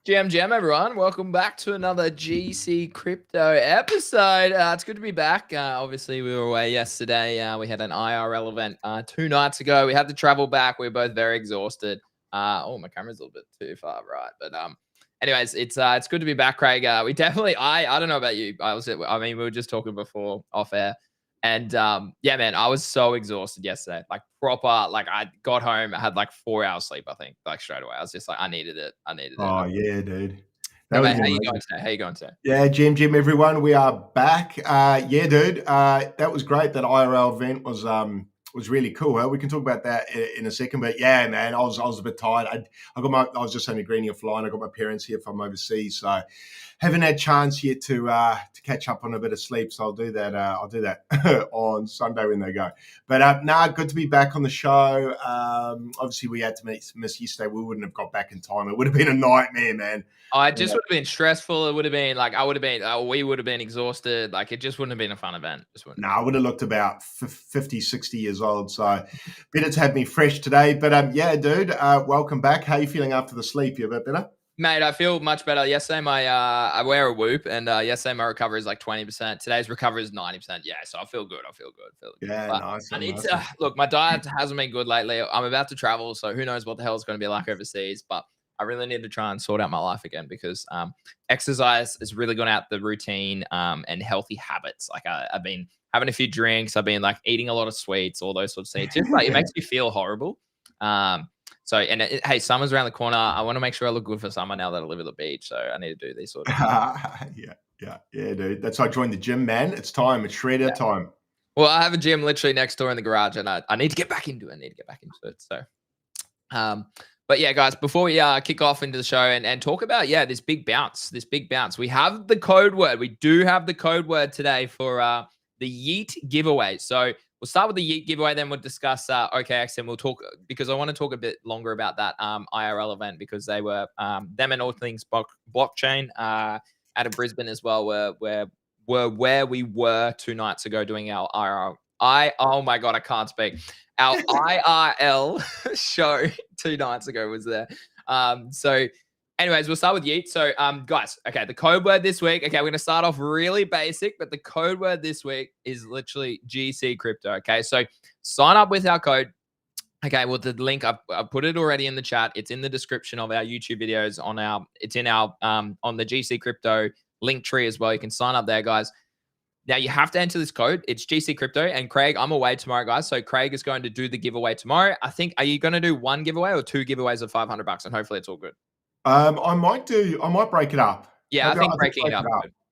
Jam, everyone. Welcome back to another GC Crypto episode. It's good to be back. Obviously, we were away yesterday. We had an IRL event 2 nights ago. We had to travel back. We were both very exhausted. My camera's a little bit too far right. But anyways, it's good to be back, Craig. We definitely, I don't know about you. We were just talking before off air. And yeah, man, I was so exhausted yesterday. Like proper, like I got home, I had like 4 hours sleep, I think, like straight away. I was just like, I needed it. I needed it. Oh, yeah, dude. That Hey, was mate, how you going amazing. today? How you going today? Yeah, Jim, everyone, we are back. Yeah, dude, that was great. That IRL event was really cool. Huh? We can talk about that in a second. But yeah, man, I was a bit tired. I was just only greening a fly, and I got my parents here from overseas, so haven't had chance yet to catch up on a bit of sleep. So I'll do that. I'll do that on Sunday when they go. But good to be back on the show. Obviously, we had to miss yesterday. We wouldn't have got back in time. It would have been a nightmare, man. It just would have been stressful. It would have been like we would have been exhausted. Like it just wouldn't have been a fun event. No, I would have looked about 50, 60 years old. So better to have me fresh today. But yeah, dude, welcome back. How are you feeling after the sleep? You a bit better? Mate, I feel much better. Yesterday, I wear a Whoop, and yesterday my recovery is like 20%. Today's recovery is 90%. Yeah, so I feel good. Yeah, But nice. I need Nice. to look. My diet hasn't been good lately. I'm about to travel, so who knows what the hell it's going to be like overseas. But I really need to try and sort out my life again because exercise has really gone out the routine and healthy habits. Like I've been having a few drinks. I've been like eating a lot of sweets, all those sorts of things. Just like it makes me feel horrible. Hey, summer's around the corner. I want to make sure I look good for summer now that I live at the beach. So I need to do these sort of things. Yeah, dude. That's why I joined the gym, man. It's time. It's shredder time. Well, I have a gym literally next door in the garage, and I need to get back into it. So, but yeah, guys, before we kick off into the show and talk about this big bounce, we have the code word. We do have the code word today for the Yeet giveaway. So we'll start with the Yeet giveaway, then we'll discuss OKX, and we'll talk because I want to talk a bit longer about that IRL event because they were them and all things blockchain out of Brisbane as well were where we were 2 nights ago doing our IRL. Oh my god, I can't speak. Our IRL show 2 nights ago was there. So anyways, we'll start with Yeet. So guys, okay, the code word this week. Okay, we're gonna start off really basic, but the code word this week is literally GC crypto. Okay, so sign up with our code. Okay, well, the link I've put it already in the chat. It's in the description of our YouTube videos on the GC crypto link tree as well. You can sign up there, guys. Now you have to enter this code. It's GC crypto, and Craig, I'm away tomorrow, guys. So Craig is going to do the giveaway tomorrow. I think, are you going to do one giveaway or 2 giveaways of $500? And hopefully it's all good. I might break it up. Yeah, I think breaking it up.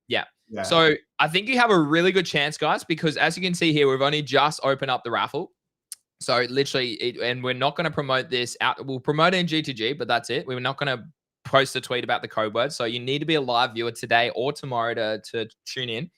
Yeah. So I think you have a really good chance, guys, because as you can see here, we've only just opened up the raffle. So literally, and we're not going to promote this out. We'll promote it in GTG, but that's it. We're not going to post a tweet about the code word. So you need to be a live viewer today or tomorrow to tune in.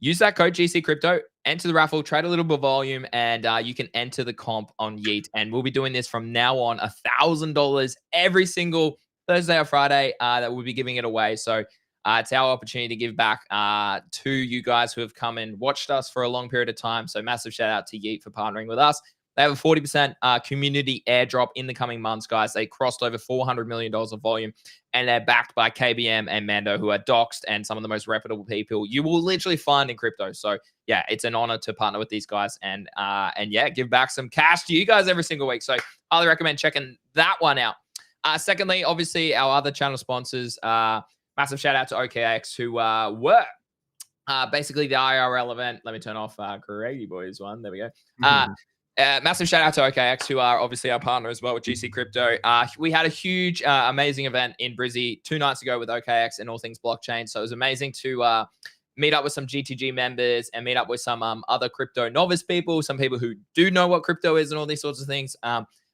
Use that code GC Crypto, enter the raffle, trade a little bit of volume, and you can enter the comp on Yeet. And we'll be doing this from now on, $1,000 every single Thursday or Friday that we'll be giving it away. So it's our opportunity to give back to you guys who have come and watched us for a long period of time. So massive shout out to Yeet for partnering with us. They have a 40% community airdrop in the coming months, guys. They crossed over $400 million of volume, and they're backed by KBM and Mando, who are doxed and some of the most reputable people you will literally find in crypto. So yeah, it's an honor to partner with these guys and yeah, give back some cash to you guys every single week. So highly recommend checking that one out. Secondly, obviously our other channel sponsors, massive shout out to OKX, who were basically the IRL event. Let me turn off Craigie Boys one. There we go. Massive shout out to OKX, who are obviously our partner as well with GC Crypto. We had a huge, amazing event in Brizzy 2 nights ago with OKX and all things blockchain. So it was amazing to meet up with some GTG members and meet up with some other crypto novice people, some people who do know what crypto is and all these sorts of things.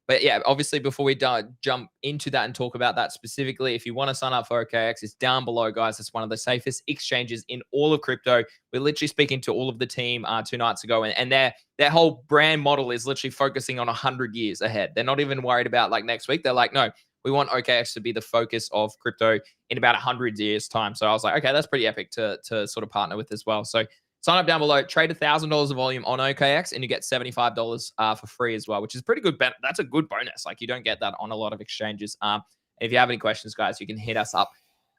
But yeah, obviously, before we jump into that and talk about that specifically, if you want to sign up for OKX, it's down below, guys. It's one of the safest exchanges in all of crypto. We're literally speaking to all of the team 2 nights ago, and their whole brand model is literally focusing on 100 years ahead. They're not even worried about like next week. They're like, no, we want OKX to be the focus of crypto in about 100 years time. So I was like, okay, that's pretty epic to sort of partner with as well. So sign up down below, trade $1,000 of volume on OKX, and you get $75 for free as well, which is pretty good. That's a good bonus. Like you don't get that on a lot of exchanges. If you have any questions, guys, you can hit us up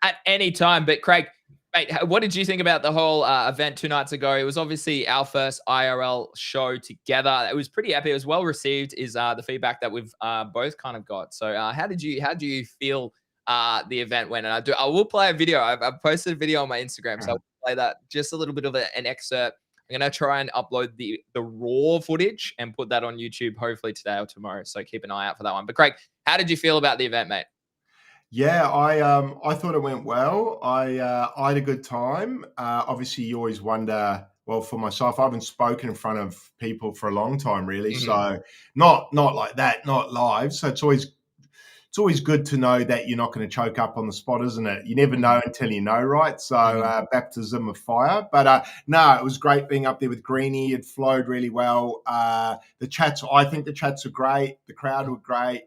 at any time. But Craig, mate, what did you think about the whole event 2 nights ago? It was obviously our first IRL show together. It was pretty epic. It was well received, is the feedback that we've both kind of got. So how do you feel the event went? And I will play a video. I've posted a video on my Instagram, so I'll play that, just a little bit of an excerpt. I'm going to try and upload the raw footage and put that on YouTube hopefully today or tomorrow. So keep an eye out for that one. But Craig, how did you feel about the event, mate? Yeah, I thought it went well. I had a good time. Obviously, you always wonder. Well, for myself, I haven't spoken in front of people for a long time, really. So not like that, not live. So it's always good to know that you're not going to choke up on the spot, isn't it? You never know until you know, right? So baptism of fire. But no, it was great being up there with Greenie. It flowed really well. The chats, I think the chats are great. The crowd were great.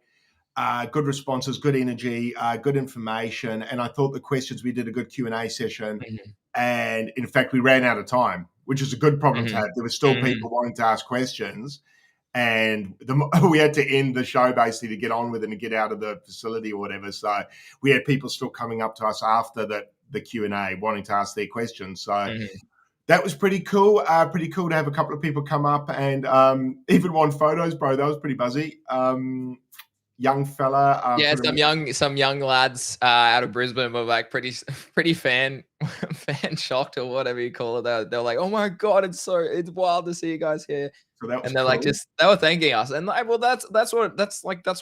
Good responses, good energy, good information. And I thought the questions, we did a good Q&A session. And in fact, we ran out of time, which is a good problem to have. There were still people wanting to ask questions. And we had to end the show basically to get on with it and get out of the facility or whatever. So we had people still coming up to us after the Q&A wanting to ask their questions. So that was pretty cool. Pretty cool to have a couple of people come up and even want photos, bro. That was pretty buzzy. Young fella. Yeah, some young lads out of Brisbane were like pretty fan shocked or whatever you call it. They're like, oh my God, it's wild to see you guys here. So that was they're cool. like, they were thanking us. And like, well, that's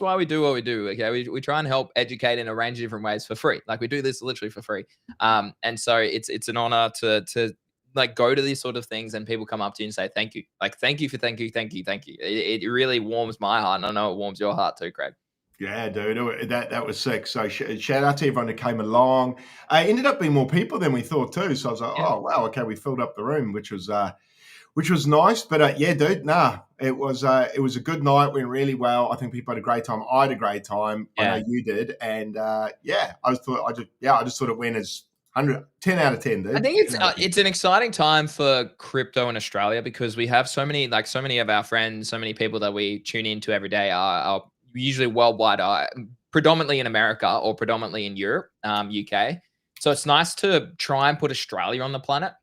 why we do what we do. Okay. We try and help educate in a range of different ways for free. Like we do this literally for free. And so it's an honor to like go to these sort of things and people come up to you and say, thank you. Like, thank you. It really warms my heart. And I know it warms your heart too, Craig. Yeah, dude, that was sick. So shout out to everyone who came along. Ended up being more people than we thought too. So I was like, oh wow, okay, we filled up the room, which was nice. But yeah, dude, it was a good night. Went really well. I think people had a great time. I had a great time. Yeah. I know you did, and yeah, I just thought it went as 10 out of 10, dude. I think it's an exciting time for crypto in Australia because we have so many of our friends, so many people that we tune into every day are usually worldwide, predominantly in America or predominantly in Europe, UK. So it's nice to try and put Australia on the planet.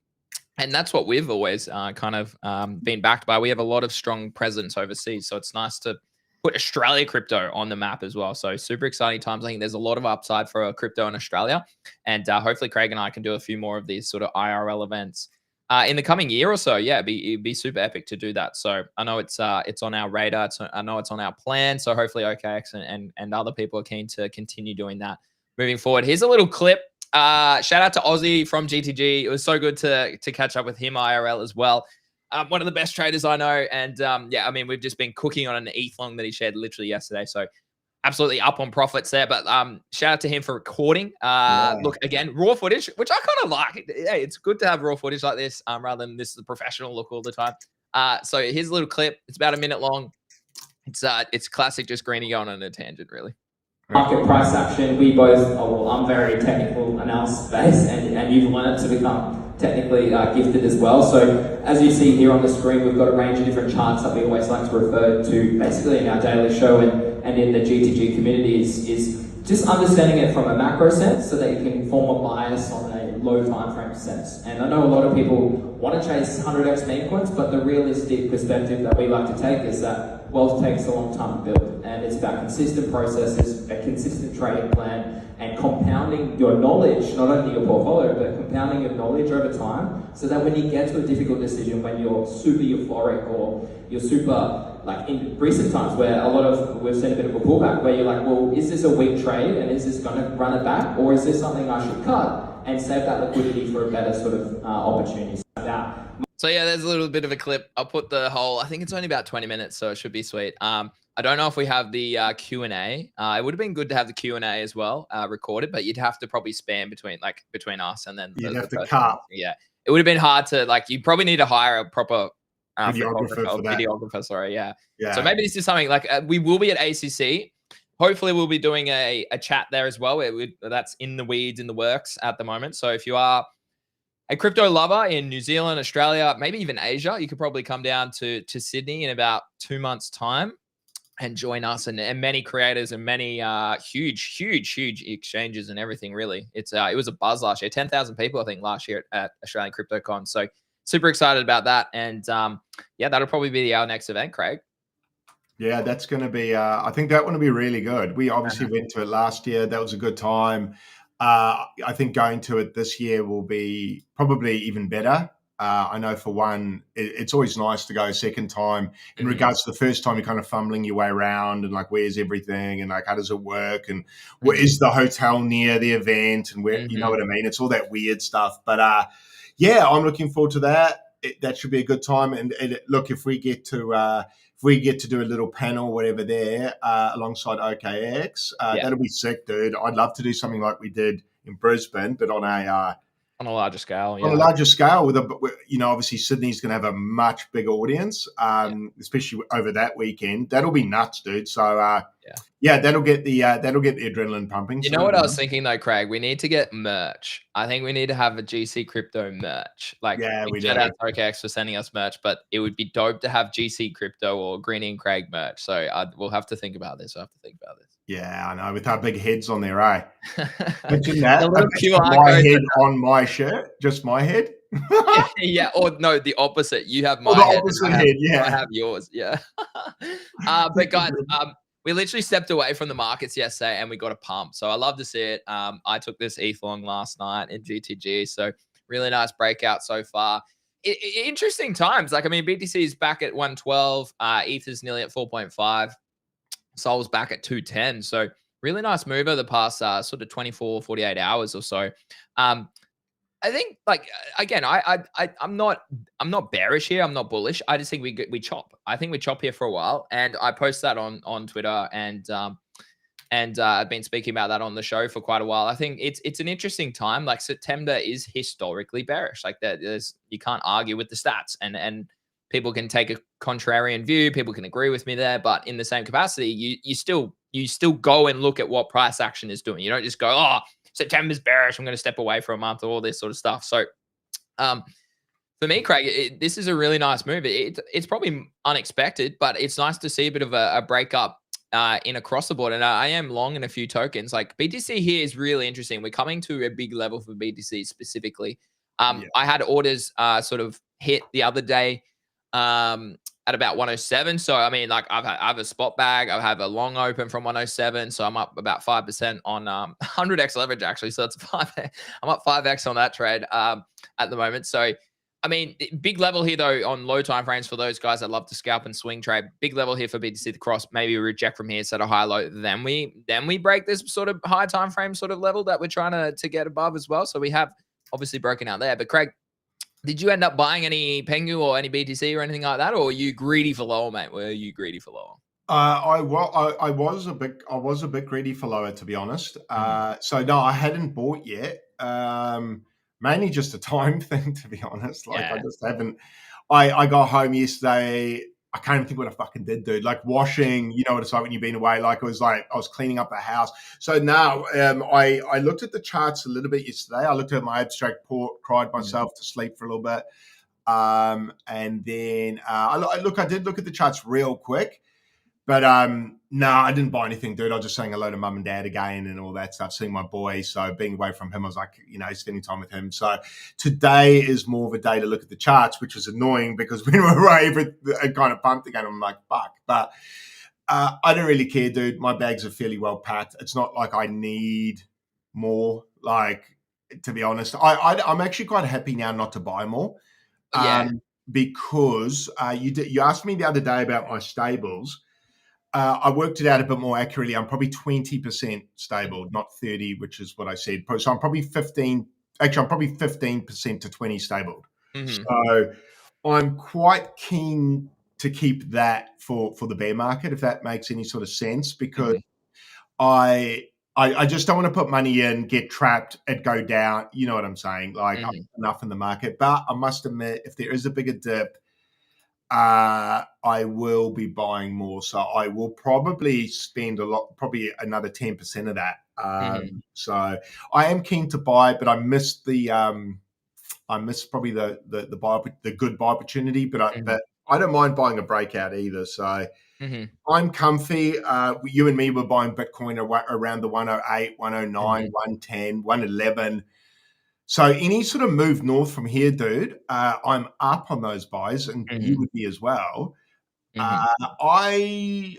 And that's what we've always kind of been backed by. We have a lot of strong presence overseas. So it's nice to put Australia crypto on the map as well. So super exciting times. I think there's a lot of upside for crypto in Australia. And hopefully Craig and I can do a few more of these sort of IRL events in the coming year or so. Yeah, it'd be super epic to do that. So I know it's on our radar. I know it's on our plan. So hopefully OKX and other people are keen to continue doing that moving forward. Here's a little clip. Shout out to Aussie from GTG. It was so good to catch up with him IRL as well. One of the best traders I know. And yeah, I mean, we've just been cooking on an ETH long that he shared literally yesterday. So absolutely up on profits there. But shout out to him for recording. Look, again, raw footage, which I kind of like. Yeah, it's good to have raw footage like this rather than this professional look all the time. So here's a little clip. It's about a minute long. It's classic, just Greenie going on a tangent, really. Market price action, we both, I'm very technical analysis based, and you've learned to become technically gifted as well. So as you see here on the screen, we've got a range of different charts that we always like to refer to basically in our daily show and in the GTG community is just understanding it from a macro sense so that you can form a bias on a low time frame sense. And I know a lot of people want to chase 100x meme coins, but the realistic perspective that we like to take is that wealth takes a long time to build, and it's about consistent processes, a consistent trading plan, and compounding your knowledge, not only your portfolio, but compounding your knowledge over time, so that when you get to a difficult decision, when you're super euphoric or you're super, like in recent times where we've seen a bit of a pullback, where you're like, well, is this a weak trade and is this going to run it back, or is this something I should cut and save that liquidity for a better sort of opportunity? So yeah, there's a little bit of a clip. I'll put the whole, I think it's only about 20 minutes, so it should be sweet. I don't know if we have the Q&A. It would have been good to have the Q&A as well recorded, but you'd have to probably spam between us and then you'd have to cut. Yeah, it would have been hard to, like, you probably need to hire a proper videographer. Sorry, yeah. So maybe this is something like we will be at ACC. Hopefully we'll be doing a chat there as well. That's in the weeds, in the works at the moment. So if you are a crypto lover in New Zealand, Australia, maybe even Asia, you could probably come down to Sydney in about 2 months' time. and join us, and many creators and many huge exchanges and everything. Really, it was a buzz last year. 10,000 people, I think, last year at Australian CryptoCon. So super excited about that, and yeah, that'll probably be our next event, Craig. Yeah, that's going to be. I think that one will be really good. We obviously went to it last year. That was a good time. I think going to it this year will be probably even better. I know for one, it's always nice to go a second time. In regards to the first time, you're kind of fumbling your way around and like, where's everything and like, how does it work and where is the hotel near the event and where, you know what I mean? It's all that weird stuff. But yeah, I'm looking forward to that. That should be a good time. And look, if we get to do a little panel, whatever there, alongside OKX, that'll be sick, dude. I'd love to do something like we did in Brisbane, but on a larger scale. On a larger scale, obviously Sydney's going to have a much bigger audience, especially over that weekend. That'll be nuts, dude. So that'll get the adrenaline pumping. You know what I was thinking though, Craig? We need to get merch. I think we need to have a GC Crypto merch. Like, we shout out to OKX for sending us merch, but it would be dope to have GC Crypto or Greeny and Craig merch. So we'll have to think about this. Yeah, I know, with our big heads on there, eh? Imagine that. My head on my shirt, just my head. Yeah, or no, the opposite. You have my head. I have yours. Yeah. But guys, we literally stepped away from the markets yesterday and we got a pump. So I love to see it. I took this ETH long last night in GTG. So really nice breakout so far. Interesting times. Like, I mean, BTC is back at 112. ETH is nearly at 4.5. Sol's back at 210. So really nice move over the past sort of 24, 48 hours or so. I think, like, again, I'm not bearish here. I'm not bullish. I just think we chop. I think we chop here for a while. And I post that on Twitter and I've been speaking about that on the show for quite a while. I think it's an interesting time. Like, September is historically bearish. Like, you can't argue with the stats, and people can take a contrarian view. People can agree with me there, but in the same capacity, you still go and look at what price action is doing. You don't just go, oh, September's bearish, I'm going to step away for a month, or all this sort of stuff. So, for me, Craig, this is a really nice move. It's probably unexpected, but it's nice to see a bit of a breakup in across the board. And I am long in a few tokens. Like, BTC here is really interesting. We're coming to a big level for BTC specifically. I had orders sort of hit the other day at about 107. So, I mean, like, I have a spot bag. I have a long open from 107. So I'm up about 5% on 100x leverage, actually. So that's I'm up 5x on that trade at the moment. So, I mean, big level here, though, on low time frames for those guys that love to scalp and swing trade. Big level here for BTC the cross. Maybe we reject from here, set a high low. Then we break this sort of high time frame sort of level that we're trying to get above as well. So we have obviously broken out there. But Craig, did you end up buying any Pengu or any BTC or anything like that, or were you greedy for lower, mate? Were you greedy for lower? I was a bit greedy for lower, to be honest. So no, I hadn't bought yet. Mainly just a time thing, to be honest. Like, I just haven't. I got home yesterday. I can't even think what I fucking did, dude. Like, washing, you know what it's like when you've been away. Like, I was cleaning up the house. So now I looked at the charts a little bit yesterday. I looked at my abstract port, cried myself to sleep for a little bit. And then I did look at the charts real quick. But no, I didn't buy anything, dude. I was just saying hello to mum and dad again and all that stuff, seeing my boy. So being away from him, I was like, spending time with him. So today is more of a day to look at the charts, which was annoying because when we were away, it kind of pumped again. I'm like, fuck. But I don't really care, dude. My bags are fairly well packed. It's not like I need more. Like, to be honest, I'm actually quite happy now not to buy more. Because you asked me the other day about my stables. I worked it out a bit more accurately. I'm probably 20% stable, not 30, which is what I said. So I'm probably 15. Actually, I'm probably 15% to 20 stabled. So I'm quite keen to keep that for the bear market, if that makes any sort of sense, because I just don't want to put money in, get trapped, and go down. You know what I'm saying? Like, I'm enough in the market. But I must admit, if there is a bigger dip, I will be buying more. So I will probably spend probably another 10% of that. So I am keen to buy, but I missed probably the good buy opportunity. But I don't mind buying a breakout either. So Mm-hmm. I'm comfy. You and me were buying Bitcoin around the 108, 109, 110, 111. So any sort of move north from here, dude, I'm up on those buys, and you would be as well. I'm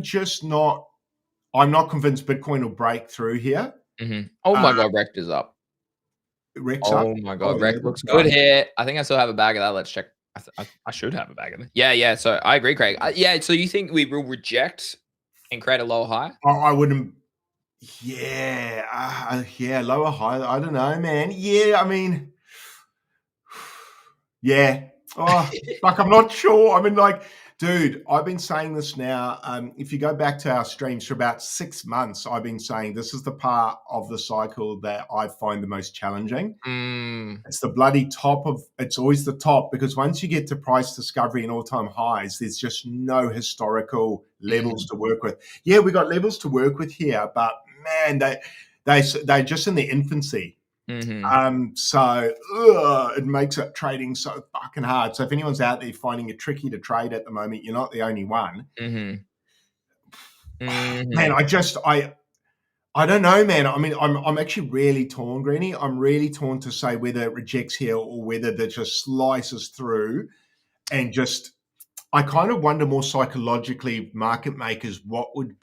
just not. I'm not convinced Bitcoin will break through here. Oh my God, Rect is up. Rec's up. Oh my God, Oh, yeah, Rect looks good here. I think I still have a bag of that. Let's check. I should have a bag of it. Yeah. So I agree, Craig. Yeah. So you think we will reject and create a lower high? I wouldn't. Yeah. Lower high. I don't know, man. Yeah. I mean, yeah. Oh, like, I'm not sure. I mean, like, dude, I've been saying this now. If you go back to our streams for about 6 months, I've been saying this is the part of the cycle that I find the most challenging. It's the bloody top of, it's always the top, because once you get to price discovery and all-time highs, there's just no historical levels to work with. Yeah, we got levels to work with here, but man, they're just in their infancy. So it makes it trading so fucking hard. So if anyone's out there finding it tricky to trade at the moment, you're not the only one. Man, I don't know, man. I mean, I'm actually really torn, Greeny. I'm really torn to say whether it rejects here or whether that just slices through, and just, I kind of wonder more psychologically, market makers, what would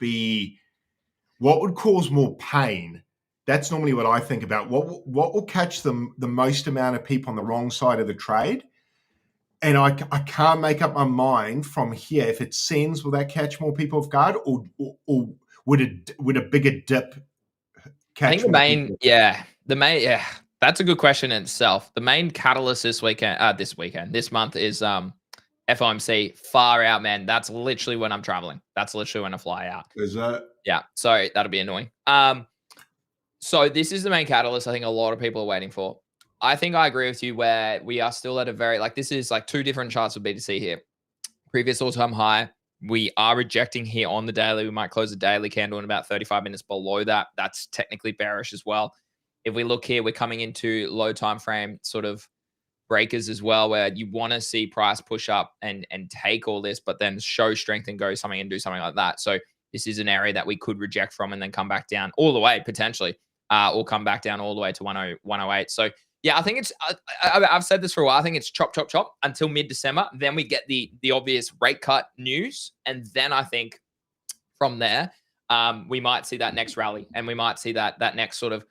cause more pain? That's normally what I think about. What will catch the most amount of people on the wrong side of the trade? And I can't make up my mind from here. If it sends, will that catch more people off guard, or would a bigger dip catch? I think the main, that's a good question in itself. The main catalyst this month is FOMC. Far out, man. That's literally when I'm traveling. That's literally when I fly out. Is that? Yeah. So that'll be annoying. So this is the main catalyst I think a lot of people are waiting for. I think I agree with you where we are still at a very, like, this is like two different charts of BTC here. Previous all-time high. We are rejecting here on the daily. We might close the daily candle in about 35 minutes below that. That's technically bearish as well. If we look here, we're coming into low time frame sort of breakers as well, where you want to see price push up and take all this, but then show strength and go something and do something like that. So this is an area that we could reject from and then come back down all the way potentially, or come back down all the way to 108. So yeah, I think it's, I've said this for a while. I think it's chop until mid-December. Then we get the obvious rate cut news. And then I think from there, we might see that next rally, and we might see that next sort of,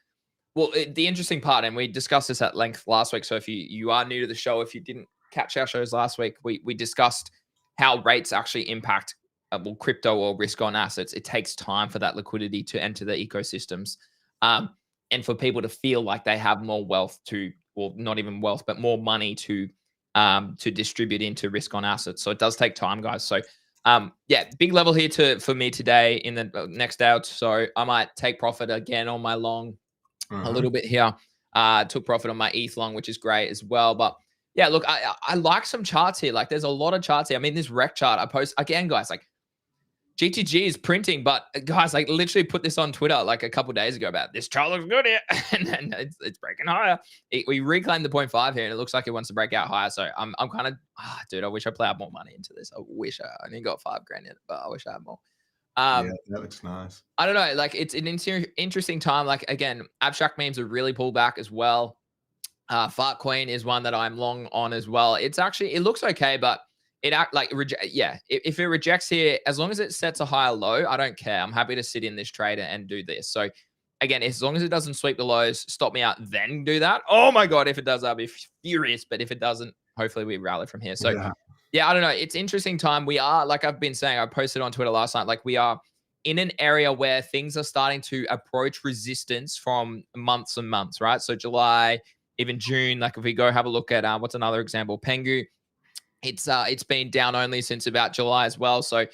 well, the interesting part, and we discussed this at length last week. So if you are new to the show, if you didn't catch our shows last week, we discussed how rates actually impact crypto or risk on assets. It takes time for that liquidity to enter the ecosystems. And for people to feel like they have more wealth or not even wealth, but more money to distribute into risk on assets. So it does take time, guys. So big level here for me today in the next day or so. I might take profit again on my long a little bit here. Took profit on my ETH long, which is great as well. But yeah, look, I like some charts here. Like, there's a lot of charts here. I mean, this rec chart I post again, guys, like, GTG is printing, but guys, like, literally put this on Twitter like a couple of days ago about this chart looks good here, and then it's breaking higher. We reclaimed the 0.5 here, and it looks like it wants to break out higher. So I'm kind of, dude, I wish I plowed more money into this. I wish I only got $5,000 in it, but I wish I had more. Yeah, that looks nice. I don't know, like, it's an interesting time. Like, again, abstract memes are really pulled back as well. Altcoin is one that I'm long on as well. It's actually, it looks okay, but if it rejects here, as long as it sets a higher low, I don't care. I'm happy to sit in this trade and do this. So again, as long as it doesn't sweep the lows, stop me out, then do that. Oh my God, if it does, I'll be furious. But if it doesn't, hopefully we rally from here. So yeah, I don't know. It's interesting time. We are, like I've been saying, I posted on Twitter last night, like, we are in an area where things are starting to approach resistance from months and months, right? So July, even June, like, if we go have a look at what's another example, Pengu. It's been down only since about July as well. So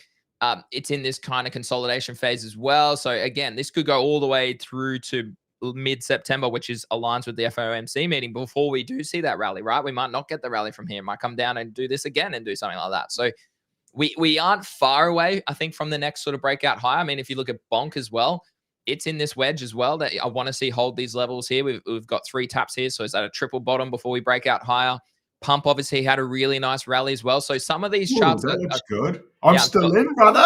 it's in this kind of consolidation phase as well. So again, this could go all the way through to mid-September, which is aligns with the FOMC meeting before we do see that rally, right? We might not get the rally from here. It might come down and do this again and do something like that. So we aren't far away, I think, from the next sort of breakout high. I mean, if you look at Bonk as well, it's in this wedge as well that I want to see hold these levels here. We've got 3 taps here. So is that a triple bottom before we break out higher? Pump obviously had a really nice rally as well. So some of these charts that looks good. Yeah, I'm still in, brother.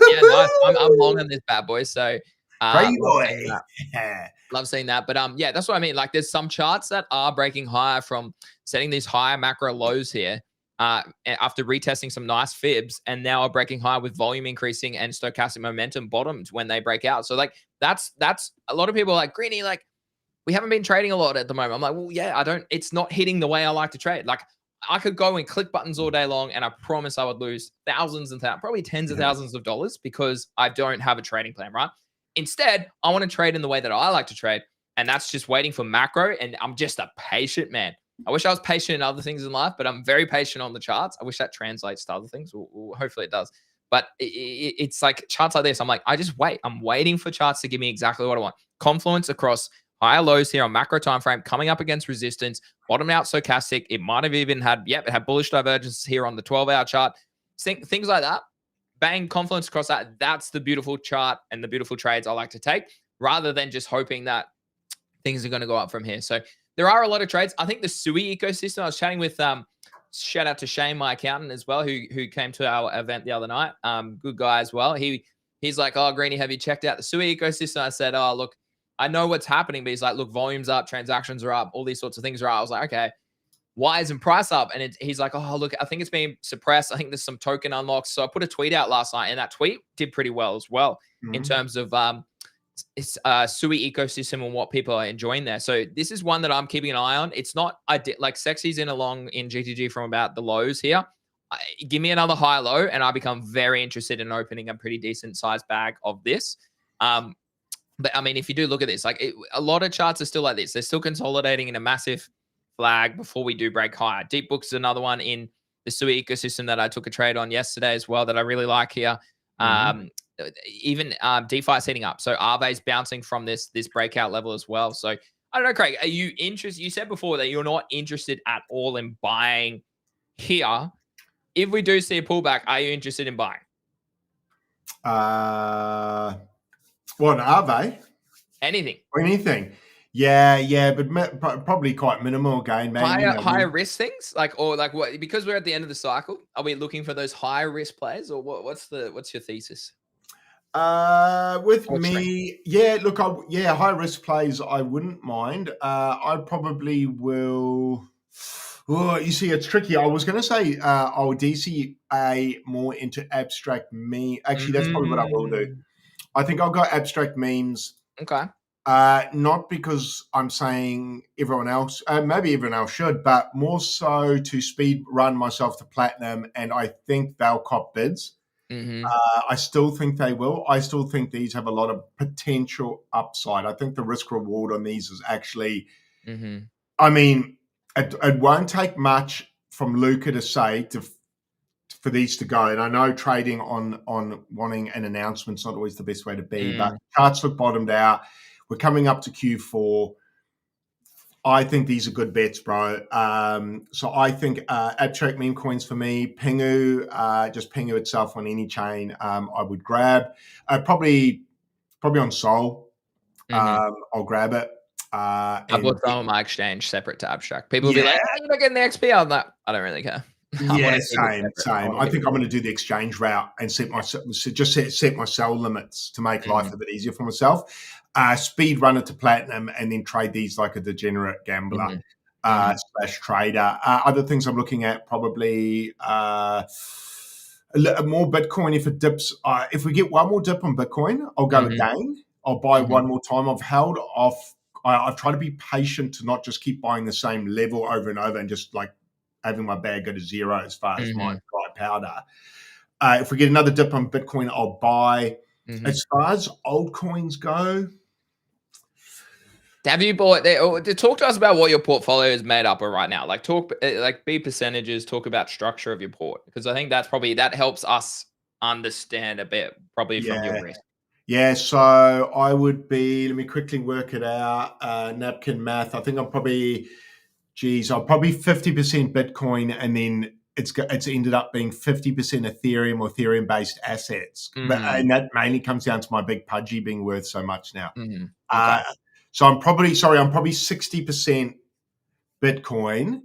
yeah, nice. I'm long on this bad boy. So Crazy love boy. seeing that. Love seeing that. But yeah, that's what I mean. Like there's some charts that are breaking higher from setting these higher macro lows here after retesting some nice fibs, and now are breaking higher with volume increasing and stochastic momentum bottomed when they break out. So like that's a lot of people are like, Greeny, like we haven't been trading a lot at the moment. I'm like, well, yeah, it's not hitting the way I like to trade. Like I could go and click buttons all day long, and I promise I would lose thousands and probably tens of thousands of dollars because I don't have a trading plan, right? Instead, I want to trade in the way that I like to trade, and that's just waiting for macro. And I'm just a patient man. I wish I was patient in other things in life, but I'm very patient on the charts. I wish that translates to other things. Hopefully it does. But it's like charts like this. I'm like, I just wait. I'm waiting for charts to give me exactly what I want. Confluence across higher lows here on macro time frame, coming up against resistance, bottomed out stochastic. It might have even had, it had bullish divergence here on the 12-hour chart. Things like that. Bang, confluence across that. That's the beautiful chart and the beautiful trades I like to take, rather than just hoping that things are going to go up from here. So there are a lot of trades. I think the Sui ecosystem, I was chatting with, shout out to Shane, my accountant as well, who came to our event the other night. Good guy as well. He's like, oh, Greeny, have you checked out the Sui ecosystem? I said, oh, look, I know what's happening, but he's like, look, volume's up, transactions are up, all these sorts of things are up. I was like, okay, why isn't price up? And he's like, oh, look, I think it's being suppressed. I think there's some token unlocks. So I put a tweet out last night, and that tweet did pretty well as well in terms of it's Sui ecosystem and what people are enjoying there. So this is one that I'm keeping an eye on. It's not like Sexy's in GTG from about the lows here. Give me another high low, and I become very interested in opening a pretty decent sized bag of this. But I mean, if you do look at this, like a lot of charts are still like this. They're still consolidating in a massive flag before we do break higher. Deep Book's is another one in the Sui ecosystem that I took a trade on yesterday as well that I really like here. Even DeFi is heating up. So Aave bouncing from this breakout level as well. So I don't know, Craig, are you interested? You said before that you're not interested at all in buying here. If we do see a pullback, are you interested in buying? What are they? Anything. Yeah, but probably quite minimal gain, man. Higher risk things, or what? Because we're at the end of the cycle, are we looking for those higher risk plays, or what's your thesis? With me, yeah. Look, high risk plays, I wouldn't mind. I probably will. Oh, you see, it's tricky. I was going to say I'll DCA more into abstract meme. Actually, that's probably what I will do. I think I'll go abstract memes. Okay. Not because I'm saying everyone else, maybe everyone else should, but more so to speed run myself to platinum, and I think they'll cop bids. I still think they will. I still think these have a lot of potential upside. I think the risk reward on these is actually, I mean, it won't take much from Luca to say for these to go. And I know trading on wanting an announcement's not always the best way to be, but charts look bottomed out. We're coming up to Q4. I think these are good bets, bro. So I think abstract meme coins for me, Pingu, just Pingu itself on any chain, I would grab. Probably on Sol, I'll grab it. I bought some on my exchange separate to abstract. People will be like, you're not getting the XP on that. I don't really care. Yeah, same. I think I'm going to do the exchange route and set my sell limits to make life a bit easier for myself. Speed run it to platinum and then trade these like a degenerate gambler slash trader. Other things I'm looking at probably more Bitcoin if it dips. If we get one more dip on Bitcoin, I'll go again. I'll buy one more time. I've held off. I've tried to be patient to not just keep buying the same level over and over and just like having my bag go to zero as far as my dry powder. If we get another dip on Bitcoin, I'll buy. As far as altcoins go, have you bought? Talk to us about what your portfolio is made up of right now. Like be percentages. Talk about structure of your port, because I think that helps us understand a bit probably from your risk. Yeah, so I would be. Let me quickly work it out. Napkin math. I think I'm probably 50% Bitcoin, and then it's ended up being 50% Ethereum or Ethereum based assets, and that mainly comes down to my big pudgy being worth so much now. Okay. So I'm probably 60% Bitcoin,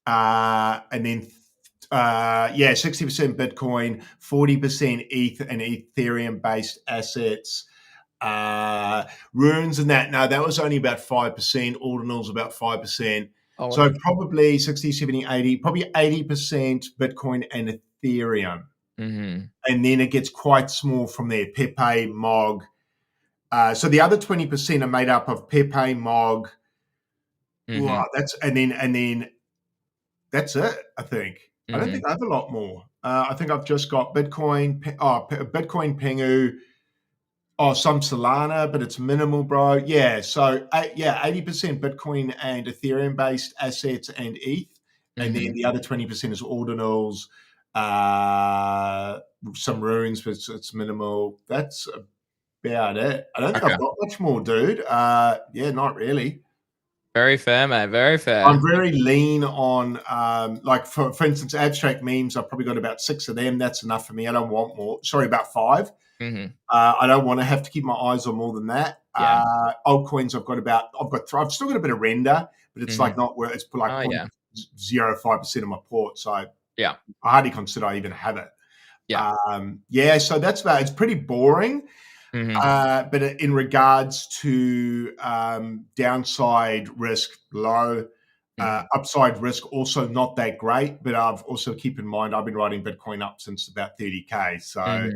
And then 60% Bitcoin, 40% ETH and Ethereum based assets. Runes and that. No, that was only about 5%. Ordinals about 5%. Oh, so probably 60, 70, 80, probably 80% Bitcoin and Ethereum. Mm-hmm. And then it gets quite small from there. Pepe, Mog. So the other 20% are made up of Pepe, Mog. Mm-hmm. Wow, and then that's it, I think. Mm-hmm. I don't think I have a lot more. I think I've just got Bitcoin, Bitcoin Pengu, some Solana, but it's minimal, bro. Yeah, so 80% Bitcoin and Ethereum based assets and ETH, and then the other 20% is ordinals, some runes, but it's minimal. That's about it. I don't think I've got much more, dude. Not really. Very fair, mate. Very fair. I'm very lean on, like for instance, abstract memes. I've probably got about 6 of them. That's enough for me. I don't want more. Sorry, about 5. I don't want to have to keep my eyes on more than that. Yeah. Altcoins, I've still got a bit of render, but it's like not where it's like 0.05% of my port. So I hardly consider I even have it. So that's about. It's pretty boring. But in regards to downside risk, low. Upside risk also not that great, but I've also keep in mind I've been riding Bitcoin up since about 30K, so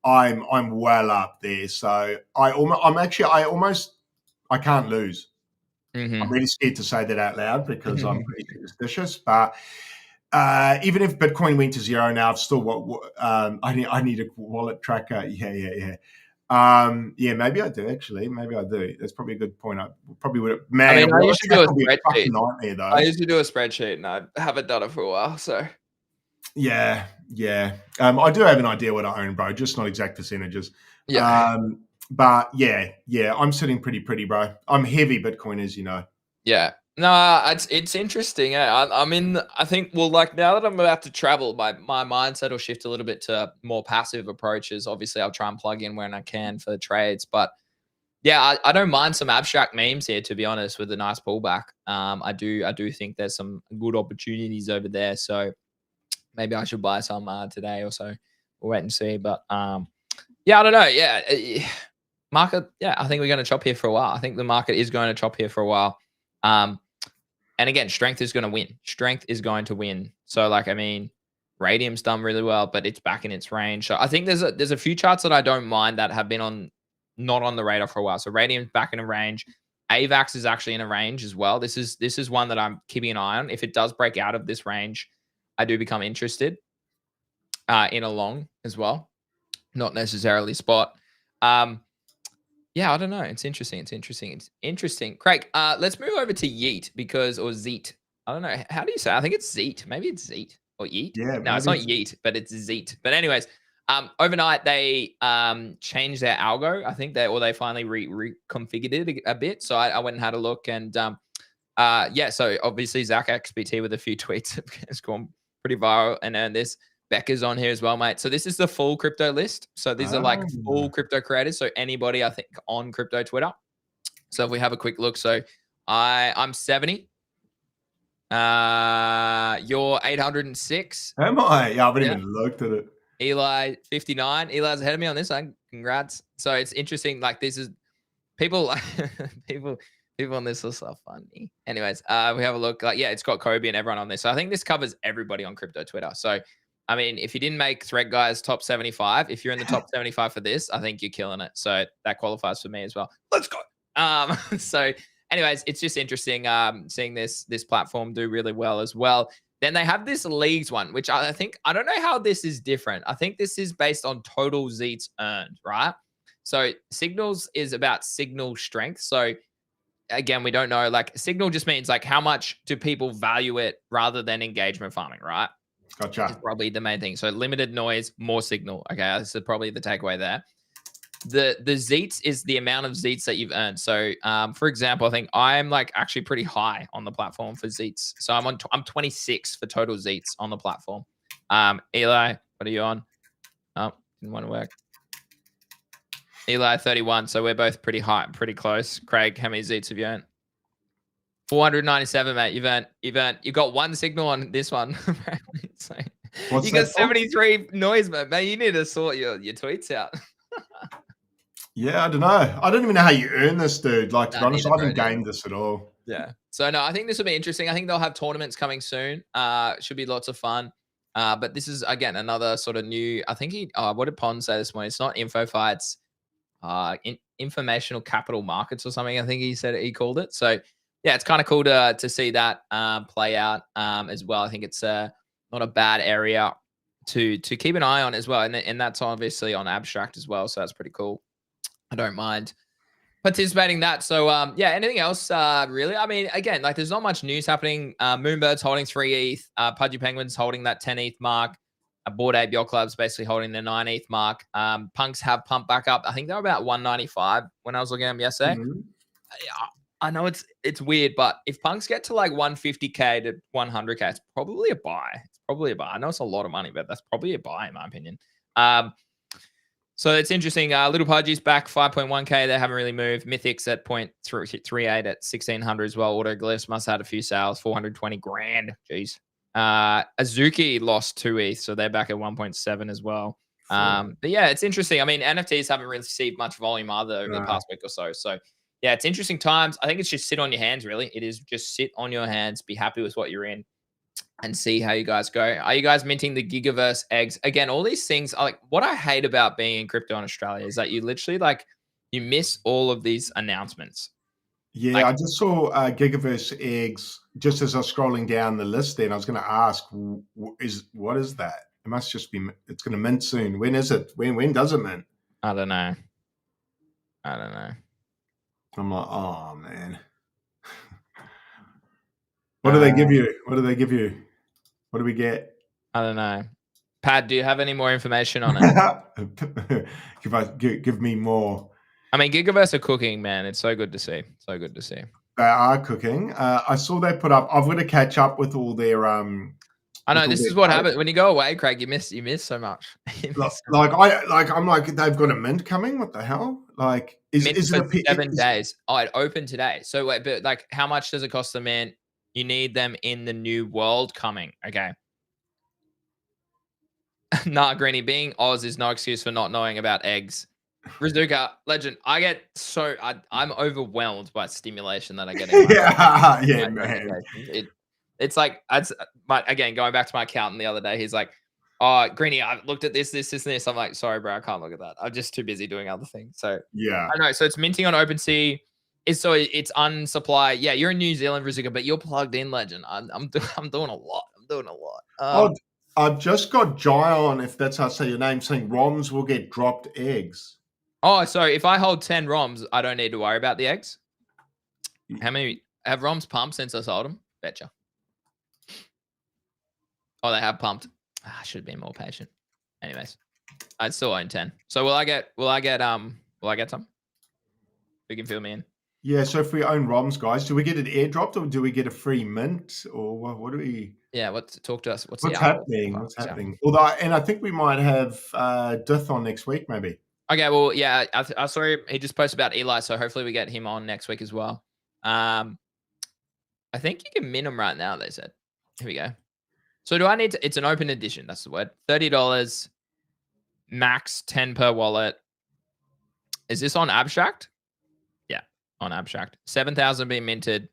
I'm well up there. So I can't lose. I'm really scared to say that out loud because I'm pretty superstitious. But even if Bitcoin went to zero now, I've still I need a wallet tracker. Maybe I do actually. Maybe I do. That's probably a good point. I probably would. Man, I used to do a spreadsheet. Nightmare, though. I used to do a spreadsheet, and I haven't done it for a while. So yeah. I do have an idea what I own, bro. Just not exact percentages. Yeah. But I'm sitting pretty, bro. I'm heavy Bitcoin, as you know. Yeah. No, it's interesting. I think, well, like now that I'm about to travel, my mindset will shift a little bit to more passive approaches. Obviously, I'll try and plug in when I can for trades, but yeah, I don't mind some abstract memes here, to be honest, with a nice pullback. I do think there's some good opportunities over there. So maybe I should buy some today or so. We'll wait and see. But I don't know. Yeah, market. Yeah, I think we're going to chop here for a while. I think the market is going to chop here for a while. And again, strength is going to win. Strength is going to win. So, like, I mean, Radium's done really well, but it's back in its range. So I think there's a few charts that I don't mind that have been not on the radar for a while. So Radium's back in a range. AVAX is actually in a range as well. This is one that I'm keeping an eye on. If it does break out of this range, I do become interested in a long as well, not necessarily spot. I don't know. It's interesting. Craig, let's move over to Yeet or Zeet. I don't know. How do you say it? I think it's Zeet. Maybe it's Zeet or Yeet. Yeah. No, it's not Yeet, but it's Zeet. But anyways, overnight they changed their algo. I think they finally reconfigured it a bit. So I went and had a look, and so obviously Zach XBT with a few tweets has gone pretty viral and earned this. Becca's on here as well, mate. So this is the full crypto list. So these are like full crypto creators. So anybody, I think, on crypto Twitter. So if we have a quick look. So I'm 70. You're 806. Am I? Yeah, I haven't even looked at it. Eli 59. Eli's ahead of me on this one. Congrats. So it's interesting. Like, this is people on this list are funny. Anyways, we have a look. Like, it's got Kobe and everyone on this. So I think this covers everybody on crypto Twitter. So I mean, if you didn't make Thread Guys top 75, if you're in the top 75 for this, I think you're killing it. So that qualifies for me as well. Let's go. So anyways, it's just interesting seeing this platform do really well as well. Then they have this leagues one, which I don't know how this is different. I think this is based on total Zeets earned, right? So signals is about signal strength. So again, we don't know, like, signal just means like how much do people value it rather than engagement farming, right? Gotcha. Is probably the main thing. So limited noise, more signal. Okay, this is probably the takeaway there. The Zeets is the amount of Zeets that you've earned. So, for example, I think I'm like actually pretty high on the platform for Zeets. So I'm 26 for total Zeets on the platform. Eli, what are you on? Oh, didn't want to work. Eli 31. So we're both pretty high, pretty close. Craig, how many Zeets have you earned? 497, mate. You've got one signal on this one. So, you got 73 noise, mate. You need to sort your tweets out. Yeah, I don't know. I don't even know how you earn this, dude. Like, to be honest, I haven't gamed this at all. Yeah. So, no, I think this will be interesting. I think they'll have tournaments coming soon. Should be lots of fun. But this is, again, another sort of new, I think what did Pond say this morning? It's not info fights, informational capital markets or something. I think he called it. So, yeah, it's kind of cool to see that play out as well. I think it's not a bad area to keep an eye on as well. And that's obviously on Abstract as well. So that's pretty cool. I don't mind participating in that. So, yeah, anything else, really? I mean, again, like, there's not much news happening. Moonbird's holding 3 ETH. Pudgy Penguin's holding that 10 ETH mark. Bored Ape Yacht Club's basically holding the 9 ETH mark. Punks have pumped back up. I think they were about 195 when I was looking at them yesterday. I know it's weird, but if Punks get to like 150K to 100K, it's probably a buy. I know it's a lot of money, but that's probably a buy in my opinion. So it's interesting. Little Pudgy's back 5.1K. They haven't really moved. Mythic's at 0.38 at 1600 as well. Autoglyphs must have had a few sales. 420 grand. Jeez. Azuki lost 2 ETH, so they're back at 1.7 as well. But yeah, it's interesting. I mean, NFTs haven't really received much volume either over the past week or so. So yeah, it's interesting times. I think it's just sit on your hands, really. It is just sit on your hands, be happy with what you're in, and see how you guys go. Are you guys minting the Gigaverse eggs? Again, all these things are like, what I hate about being in crypto in Australia is that you literally you miss all of these announcements. Yeah, I just saw Gigaverse eggs just as I was scrolling down the list there, and I was going to ask, what is that? It must just be, it's going to mint soon. When is it? When does it mint? I don't know. I'm like, oh, man. What do they give you? What do we get? I don't know. Pad, do you have any more information on it? Give me more. I mean, Gigaverse are cooking, man. It's so good to see. They are cooking. I saw they put up. I've got to catch up with all their. I know this is what happens when you go away, Craig. You miss so much. I'm like, they've got a mint coming. What the hell? Like, is it 7 days? Oh, it opened today. So wait, but like, how much does it cost to mint? You need them in the new world coming. Okay. Nah, Greeny, being Oz is no excuse for not knowing about eggs. Rizuka, legend. I'm overwhelmed by stimulation that I get. Yeah, man. It's like, again, going back to my accountant the other day, he's like, "Oh, Greeny, I've looked at this. I'm like, sorry, bro, I can't look at that. I'm just too busy doing other things. So yeah, I know. So it's minting on OpenSea. It's unsupply. Yeah, you're in New Zealand, Rizuka, but you're plugged in, legend. I'm doing a lot. I've just got Jion, if that's how I say your name, saying ROMs will get dropped eggs. Oh, so if I hold 10 ROMs, I don't need to worry about the eggs? How many have ROMs pumped since I sold them? Betcha. Oh, they have pumped. I should have been more patient. Anyways, I still own 10. So will I get some? You can fill me in. Yeah, so if we own ROMs, guys, do we get it airdropped or do we get a free mint? Or what do we... Yeah, talk to us. What's happening? What's happening? Although, and I think we might have Dith on next week, maybe. Okay, well, yeah, I saw he just posted about Eli, so hopefully we get him on next week as well. I think you can mint him right now, they said. Here we go. So do I need to... It's an open edition, that's the word. $30, max 10 per wallet. Is this on Abstract? Yeah, on Abstract. 7,000 being minted.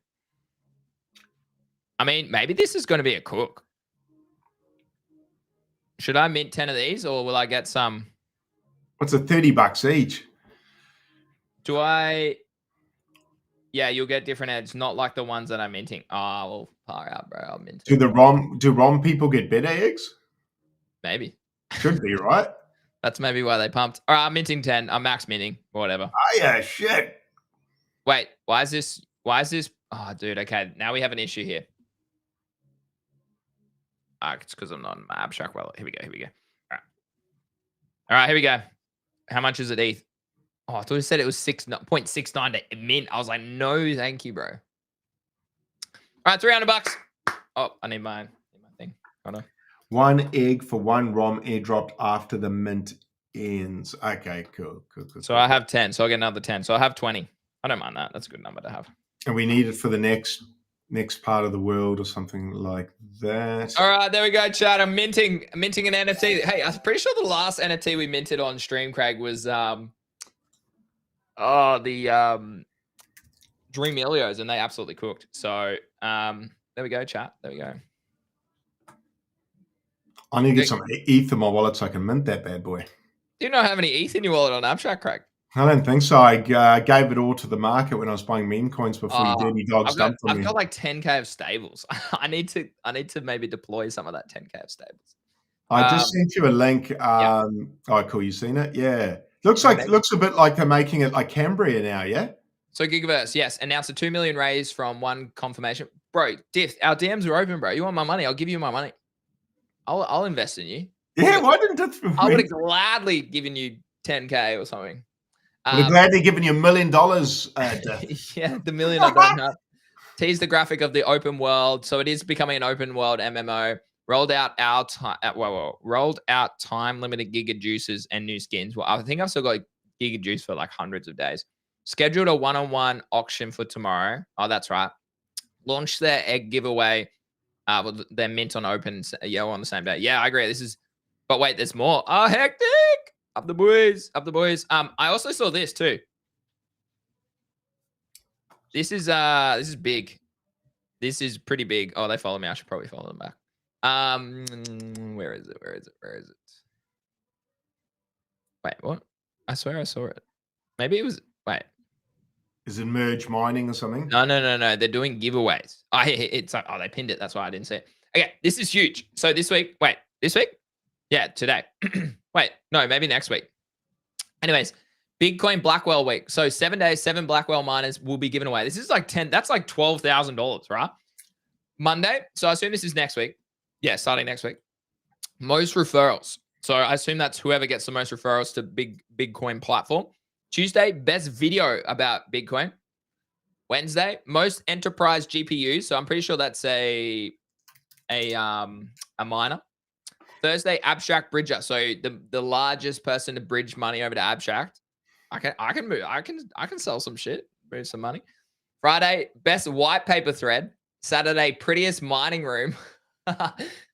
I mean, maybe this is going to be a cook. Should I mint 10 of these or will I get some? What's it, $30 each? Do I? Yeah, you'll get different ads, not like the ones that I'm minting. Oh, well, far out, bro. I'll mint. Do ROM people get better eggs? Maybe. Should be, right? That's maybe why they pumped. All right, I'm minting 10. I'm max minting or whatever. Oh, yeah, shit. Wait, why is this? Oh, dude, okay. Now we have an issue here. It's because I'm not in my Abstract wallet. Here we go. All right, here we go. How much is it, ETH? Oh, I thought you said it was 0.69 to mint. I was like, no, thank you, bro. All right, $300. Oh, I need my thing. Hold on. 1 egg for 1 ROM airdropped after the mint ends. Okay, cool. So I have 10. So I'll get another 10. So I have 20. I don't mind that. That's a good number to have. And we need it for the next next part of the world or something like that. All right, there we go, chat. I'm minting an NFT. Hey, I'm pretty sure the last NFT we minted on stream, Craig, was the Dream Ilios, and they absolutely cooked. So there we go, chat. There we go. I need to get some ETH in my wallet so I can mint that bad boy. Do you not have any ETH in your wallet on Abstract, Craig? I don't think so. I gave it all to the market when I was buying Memecoins before you dirty dogs dumped on me. I've got like 10K of stables. I need to maybe deploy some of that 10K of stables. I just sent you a link. Oh, cool. You seen it? Yeah. Looks a bit like they're making it like Cambria now. Yeah. So Gigaverse, yes, announced a 2 million raise from one confirmation. Bro, Diff, our DMs are open, bro. You want my money? I'll give you my money. I'll invest in you. Yeah, why didn't it? I would have gladly given you 10K or something. Would have gladly given you $1 million. Yeah, the million I don't have. Tease the graphic of the open world. So it is becoming an open world MMO. Rolled out time limited Giga Juices and new skins. Well, I think I've still got Giga Juice for like hundreds of days. Scheduled a one-on-one auction for tomorrow. Oh, that's right. Launched their egg giveaway. Their mint on open on the same day. Yeah, I agree. But wait, there's more. Oh, hectic! Up the boys, up the boys. I also saw this too. This is big. This is pretty big. Oh, they follow me. I should probably follow them back. Where is it? Wait, what? I swear I saw it. Maybe it was. Wait. Is it merge mining or something? No. They're doing giveaways. It's like, they pinned it. That's why I didn't see it. Okay, this is huge. So this week. Yeah, today. Wait, no, maybe next week. Anyways, Bitcoin Blackwell week. So 7 days, 7 Blackwell miners will be given away. This is like 10. That's like $12,000, right? Monday. So I assume this is next week. Yeah, starting next week. Most referrals. So I assume that's whoever gets the most referrals to Bitcoin platform. Tuesday, best video about Bitcoin. Wednesday, most enterprise GPUs. So I'm pretty sure that's a miner. Thursday, Abstract Bridger. So the largest person to bridge money over to Abstract. I can sell some shit, bridge some money. Friday, best white paper thread. Saturday, prettiest mining room.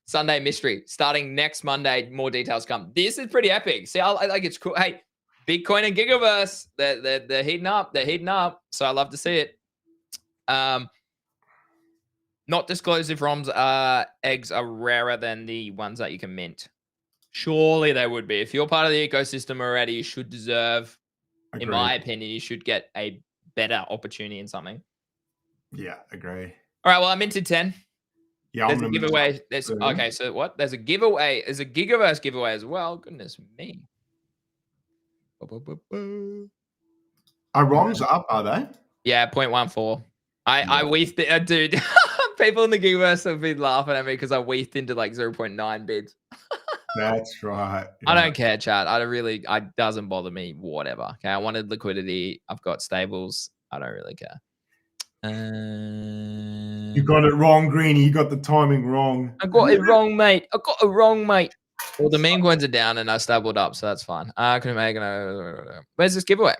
Sunday, mystery. Starting next Monday, more details come. This is pretty epic. See, I like it's cool. Hey, Bitcoin and Gigaverse, they're heating up. They're heating up. So I love to see it. Not disclosed if ROM's eggs are rarer than the ones that you can mint. Surely they would be. If you're part of the ecosystem already, you should deserve, in my opinion, you should get a better opportunity in something. Yeah, agree. All right, well, I minted 10. Yeah, there's a giveaway. Okay, so what? There's a giveaway. There's a Gigaverse giveaway as well. Goodness me. Are ROMs up, are they? Yeah, 0.14. I weaved it, dude. People in the Gigaverse have been laughing at me because I weaved into like 0.9 bids. That's right. Yeah. I don't care, chat. It doesn't bother me. Whatever. Okay, I wanted liquidity. I've got stables. I don't really care. You got it wrong, Greenie. You got the timing wrong. I got it wrong, mate. Well, the Memecoins are down and I stabled up, so that's fine. I can make where's this giveaway?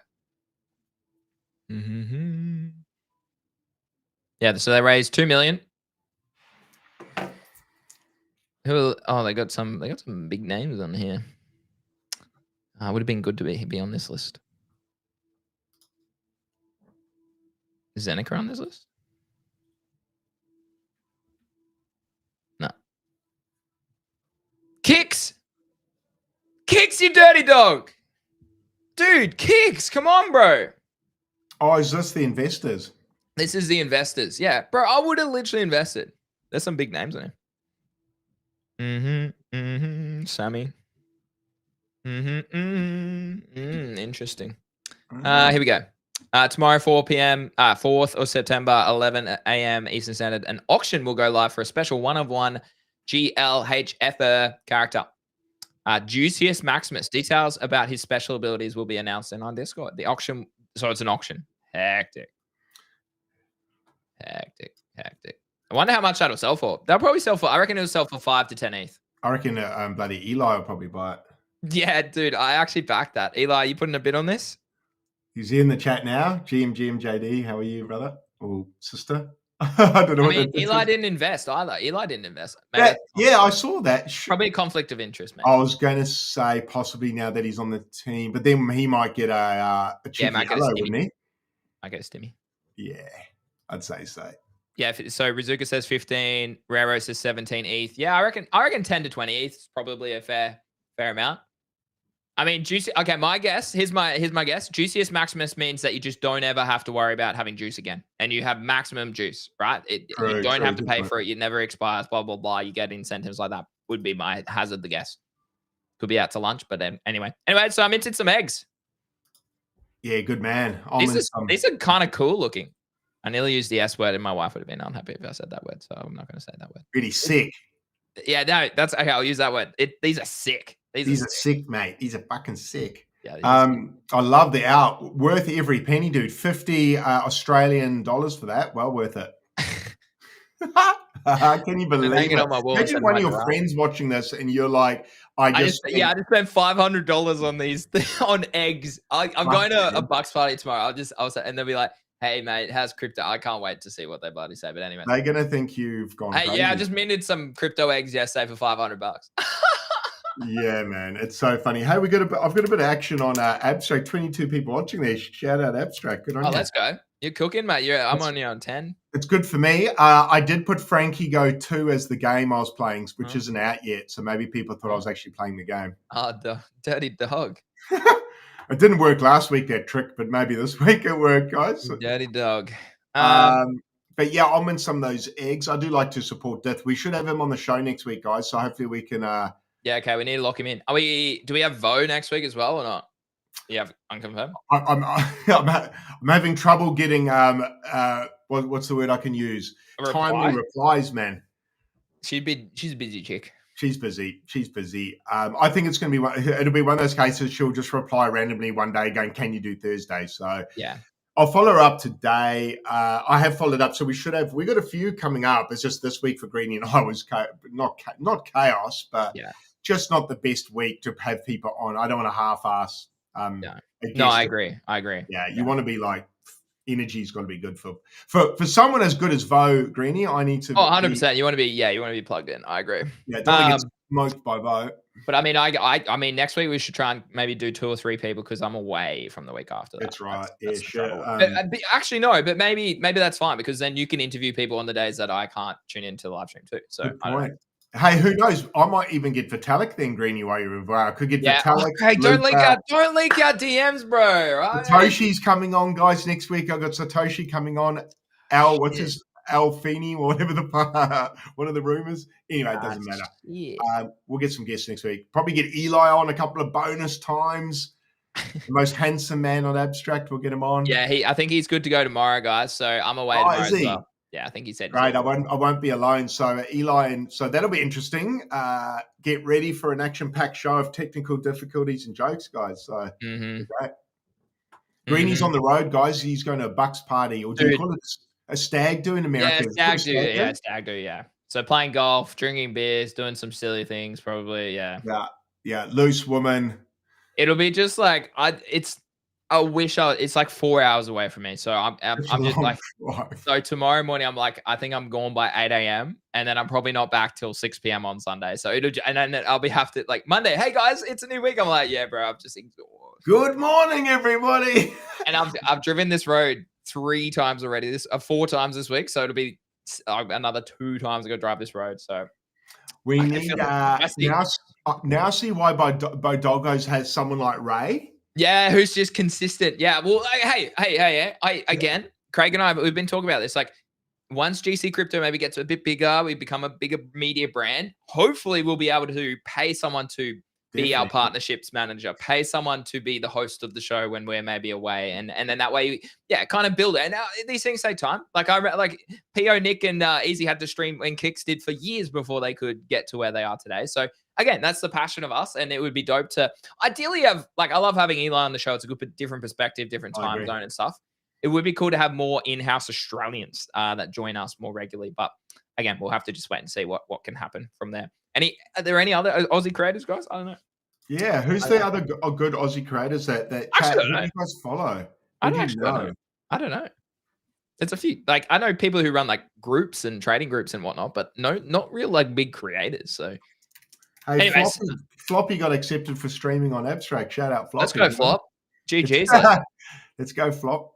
Yeah, so they raised 2 million. They got some big names on here. Would have been good to be on this list. Is Zeneca on this list? No. Kicks, you dirty dog. Dude, Kicks, come on, bro. Oh, is this the investors? This is the investors. Yeah, bro, I would have literally invested. There's some big names on here. Sammy. Interesting. Here we go. Tomorrow, 4 p.m., 4th of September, 11 a.m. Eastern Standard, an auction will go live for a special one-of-one GLHF character. Juiciest Maximus. Details about his special abilities will be announced in our Discord. The auction, so it's an auction. Hectic. I wonder how much that'll sell for. They'll probably sell for, I reckon it'll sell for 5 to 10 ETH. I reckon bloody Eli will probably buy it. Yeah, dude, I actually backed that. Eli, you putting a bid on this? He's in the chat now. GM JD, how are you, brother or sister? I don't know. I mean, Eli didn't invest either. Eli didn't invest. Yeah, I saw that. Probably a conflict of interest, man. I was going to say possibly now that he's on the team, but then he might get a cheeky hello, wouldn't he? I get a stimmy. Yeah, I'd say so. Yeah, so Rizuka says 15, Raro says 17 ETH. Yeah, I reckon 10 to 20 ETH is probably a fair amount. I mean, juicy. Okay, my guess. Here's my guess. Juiciest Maximus means that you just don't ever have to worry about having juice again, and you have maximum juice, right? You don't have to pay for it. It never expires. Blah blah blah. You get incentives like that. Would be my hazard the guess. Could be out to lunch, but then anyway. So I minted some eggs. Yeah, good man. These are kind of cool looking. I nearly used the S word, and my wife would have been unhappy if I said that word, so I'm not going to say that word. Really sick. Yeah, no, that's okay. I'll use that word. These are sick. These are sick, mate. These are fucking sick. Yeah, I love the out. Worth every penny, dude. 50 Australian dollars for that. Well worth it. Can you believe it? Imagine one of your friends watching this, and you're like, I just spent $500 on these on eggs. I'm going to a Bucks party tomorrow. And they'll be like, hey mate, how's crypto? I can't wait to see what they bloody say. But anyway, they're gonna think you've gone crazy. Yeah, I just minted some crypto eggs yesterday for $500. Yeah, man, it's so funny. Hey, I've got a bit of action on Abstract. 22 people watching there. Shout out Abstract. Good on you. Let's go. You're cooking, mate. I'm only on 10. It's good for me. I did put Frankie Go 2 as the game I was playing, which isn't out yet. So maybe people thought I was actually playing the game. Oh, dirty dog. It didn't work last week, that trick, but maybe this week it worked, guys. Dirty dog. But yeah, I'll mint some of those eggs. I do like to support Death. We should have him on the show next week, guys. So hopefully we can. Yeah, okay. We need to lock him in. Do we have Vo next week as well or not? You have unconfirmed? I'm having trouble getting what's the word I can use? Timely replies, man. She's a busy chick. She's busy. I think it's going to be it'll be one of those cases she'll just reply randomly one day going, can you do Thursday? So yeah, I'll follow her up today. I have followed up. So we got a few coming up. It's just this week for Greenie and I was not chaos, but just not the best week to have people on. I don't want to half-ass. No, I agree. Yeah, you want to be like, energy's got to be good for someone as good as Vo, Greenie. I need to. 100%. You want to be plugged in. I agree. Yeah, don't get smoked by Vo. But I mean, next week we should try and maybe do 2 or 3 people because I'm away from the week after. That's right. That's sure. Actually, no. But maybe that's fine because then you can interview people on the days that I can't tune into the live stream too. So good point. Hey, who knows? I might even get Vitalik then, Greenie, while you're involved. I could get Vitalik. Okay, don't leak our DMs, bro. Right? Satoshi's coming on, guys, next week. I've got Satoshi coming on. Al Feeney, or whatever one of the rumors. Anyway, it doesn't matter. We'll get some guests next week. Probably get Eli on a couple of bonus times. The most handsome man on Abstract. We'll get him on. Yeah, I think he's good to go tomorrow, guys. So I'm away tomorrow as well. Yeah, I think he said. Great, I won't be alone. So Eli, and so that'll be interesting. Get ready for an action-packed show of technical difficulties and jokes, guys. So great. Greenie's on the road, guys. He's going to a Bucks party, or do you call it a stag do in America? Yeah, stag do. Yeah. So playing golf, drinking beers, doing some silly things, probably. Yeah. Yeah. Loose woman. It'll be just like it's like 4 hours away from me. So I'm just like, so tomorrow morning, I'm like, I think I'm going by 8 a.m. and then I'm probably not back till 6 p.m. on Sunday. So and then I'll have to like Monday. Hey guys, it's a new week. I'm like, yeah, bro, I'm just exhausted. Good morning, everybody. And I've driven this road 3 times already. 4 times this week. So it'll be another 2 times I got to drive this road. So we need now see why Bodoggos has someone like Ray. Yeah, who's just consistent. Yeah, well, hey, again, Craig and I, we've been talking about this. Like, once GC Crypto maybe gets a bit bigger, we become a bigger media brand. Hopefully, we'll be able to pay someone to be our partnerships manager, pay someone to be the host of the show when we're maybe away, and then that way, kind of build it. And now these things take time. Like PO, Nick, and Easy had to stream when Kicks did for years before they could get to where they are today. So again, that's the passion of us, and it would be dope to ideally have I love having Eli on the show. It's a good different perspective, different time zone and stuff. It would be cool to have more in-house Australians that join us more regularly. But again, we'll have to just wait and see what can happen from there. Are there any other Aussie creators, guys? I don't know. Yeah, who's the other good Aussie creators that you guys follow? I don't know. It's a few. Like I know people who run like groups and trading groups and whatnot, but no, not real like big creators. So, hey, anyways, Floppy got accepted for streaming on Abstract. Shout out Floppy. Let's go, Flop. GG's. Let's go, Flop.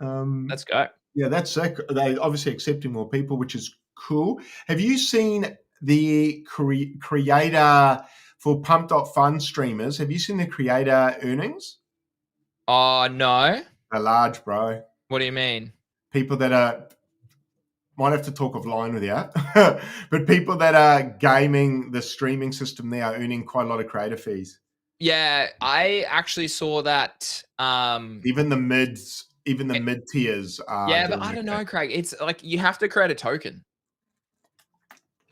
Let's go. Yeah, that's sick. They obviously accepting more people, which is cool. Have you seen the creator for Pump.Fun streamers? Have you seen the creator earnings? Oh, no. They're large, bro. What do you mean? People that are, might have to talk offline with you, but people that are gaming the streaming system, they are earning quite a lot of creator fees. Yeah, I actually saw that. Even the mid tiers are. Yeah, but I don't know, Craig. It's like you have to create a token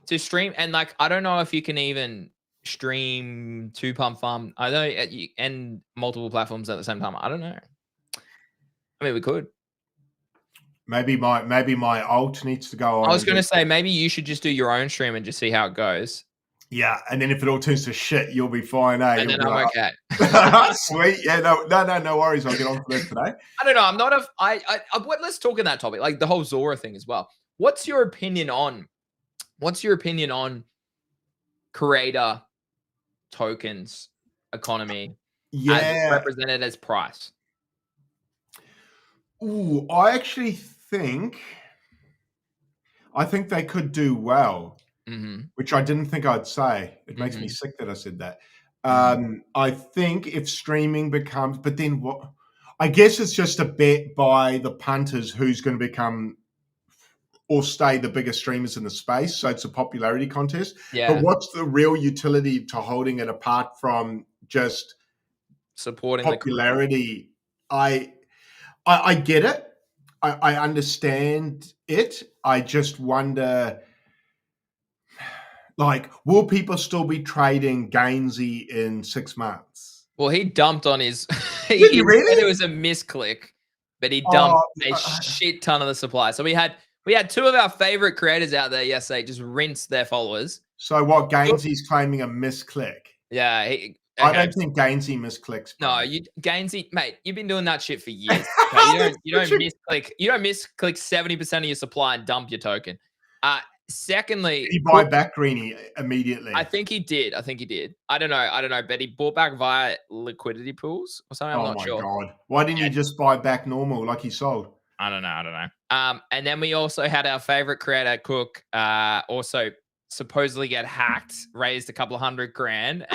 to stream, and like I don't know if you can even stream to Pump Farm. I know and multiple platforms at the same time. I don't know. I mean, we could. Maybe my alt needs to go on. I was going to say maybe you should just do your own stream and just see how it goes. Yeah, and then if it all turns to shit, you'll be fine, eh? And then I'm okay. Sweet. Yeah, no worries. I'll get on to that today. I don't know. I'm not let's talk on that topic, like the whole Zora thing as well. What's your opinion on creator tokens economy as represented as price? Ooh, I actually think they could do well, which I didn't think I'd say. It makes me sick that I said that. I think if streaming becomes, but then what? I guess it's just a bet by the punters who's going to become or stay the biggest streamers in the space. So it's a popularity contest. Yeah. But what's the real utility to holding it apart from just supporting popularity? I get it. I understand it. I just wonder, like, will people still be trading Gainsey in 6 months? Well, he dumped on his. Did he really? Said it was a misclick, but he dumped a shit ton of the supply. So we had two of our favorite creators out there yesterday just rinse their followers. So what? Gainsey's claiming a misclick. Yeah, okay. I don't think Gainsey misclicks. Bro. No, Gainsey, mate, you've been doing that shit for years. Okay? You don't misclick. You don't misclick 70% of your supply and dump your token. Secondly, did he buy back Greeny immediately? I think he did. I don't know, but he bought back via liquidity pools or something. I'm not sure. Oh my god! Why didn't you just buy back normal like he sold? I don't know. And then we also had our favorite creator, Cook, also supposedly get hacked, raised a couple of $100,000,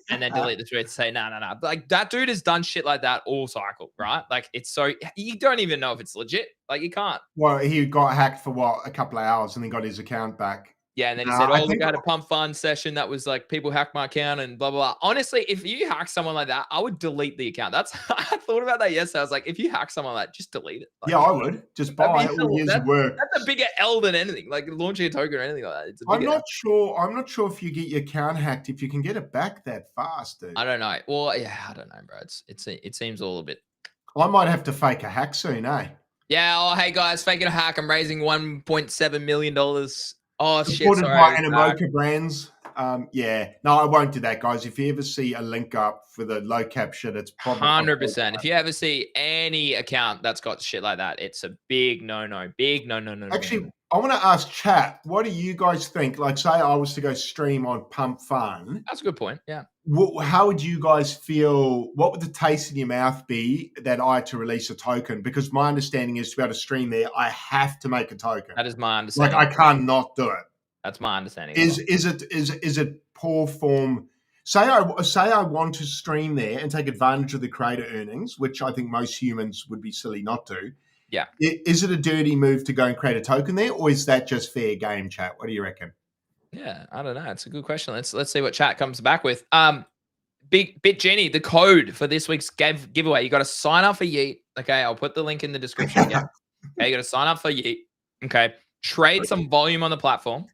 and then delete the tweet to say no. Like that dude has done shit like that all cycle, right? Like it's so you don't even know if it's legit. Like you can't. Well, he got hacked for what, a couple of hours, and then got his account back. Yeah, and then he said, "Oh, look, I had a pump fun session that was like people hacked my account and blah blah blah." Honestly, if you hack someone like that, I would delete the account. I thought about that yesterday. I was like, if you hack someone like that, just delete it. Like, yeah, I would just buy it. All years of work. That's a bigger L than anything. Like launching a token or anything like that. I'm not sure if you get your account hacked, if you can get it back that fast, dude. I don't know. Well, yeah, I don't know, bro. It seems all a bit. I might have to fake a hack soon, eh? Yeah. Oh, hey guys, faking a hack. I'm raising $1.7 million. Oh, shit. Supported by Memecoins brands. Yeah. No, I won't do that, guys. If you ever see a link up for the low cap shit, it's probably 100%. If you ever see any account that's got shit like that, it's a big no-no. Big no-no. Actually, I want to ask chat, what do you guys think? Like, say I was to go stream on Pump Fun. That's a good point. Yeah. How would you guys feel? What would the taste in your mouth be that I had to release a token? Because my understanding is to be able to stream there, I have to make a token. That is my understanding. Like I can't not do it. That's my understanding. Is it poor form? Say I want to stream there and take advantage of the creator earnings, which I think most humans would be silly not to. Yeah. Is it a dirty move to go and create a token there, or is that just fair game, chat? What do you reckon? Yeah, I don't know. It's a good question. Let's see what chat comes back with. Bit Jenny, the code for this week's giveaway. You got to sign up for Yeet. Okay, I'll put the link in the description again. Okay, you got to sign up for Yeet. Okay, trade some volume on the platform.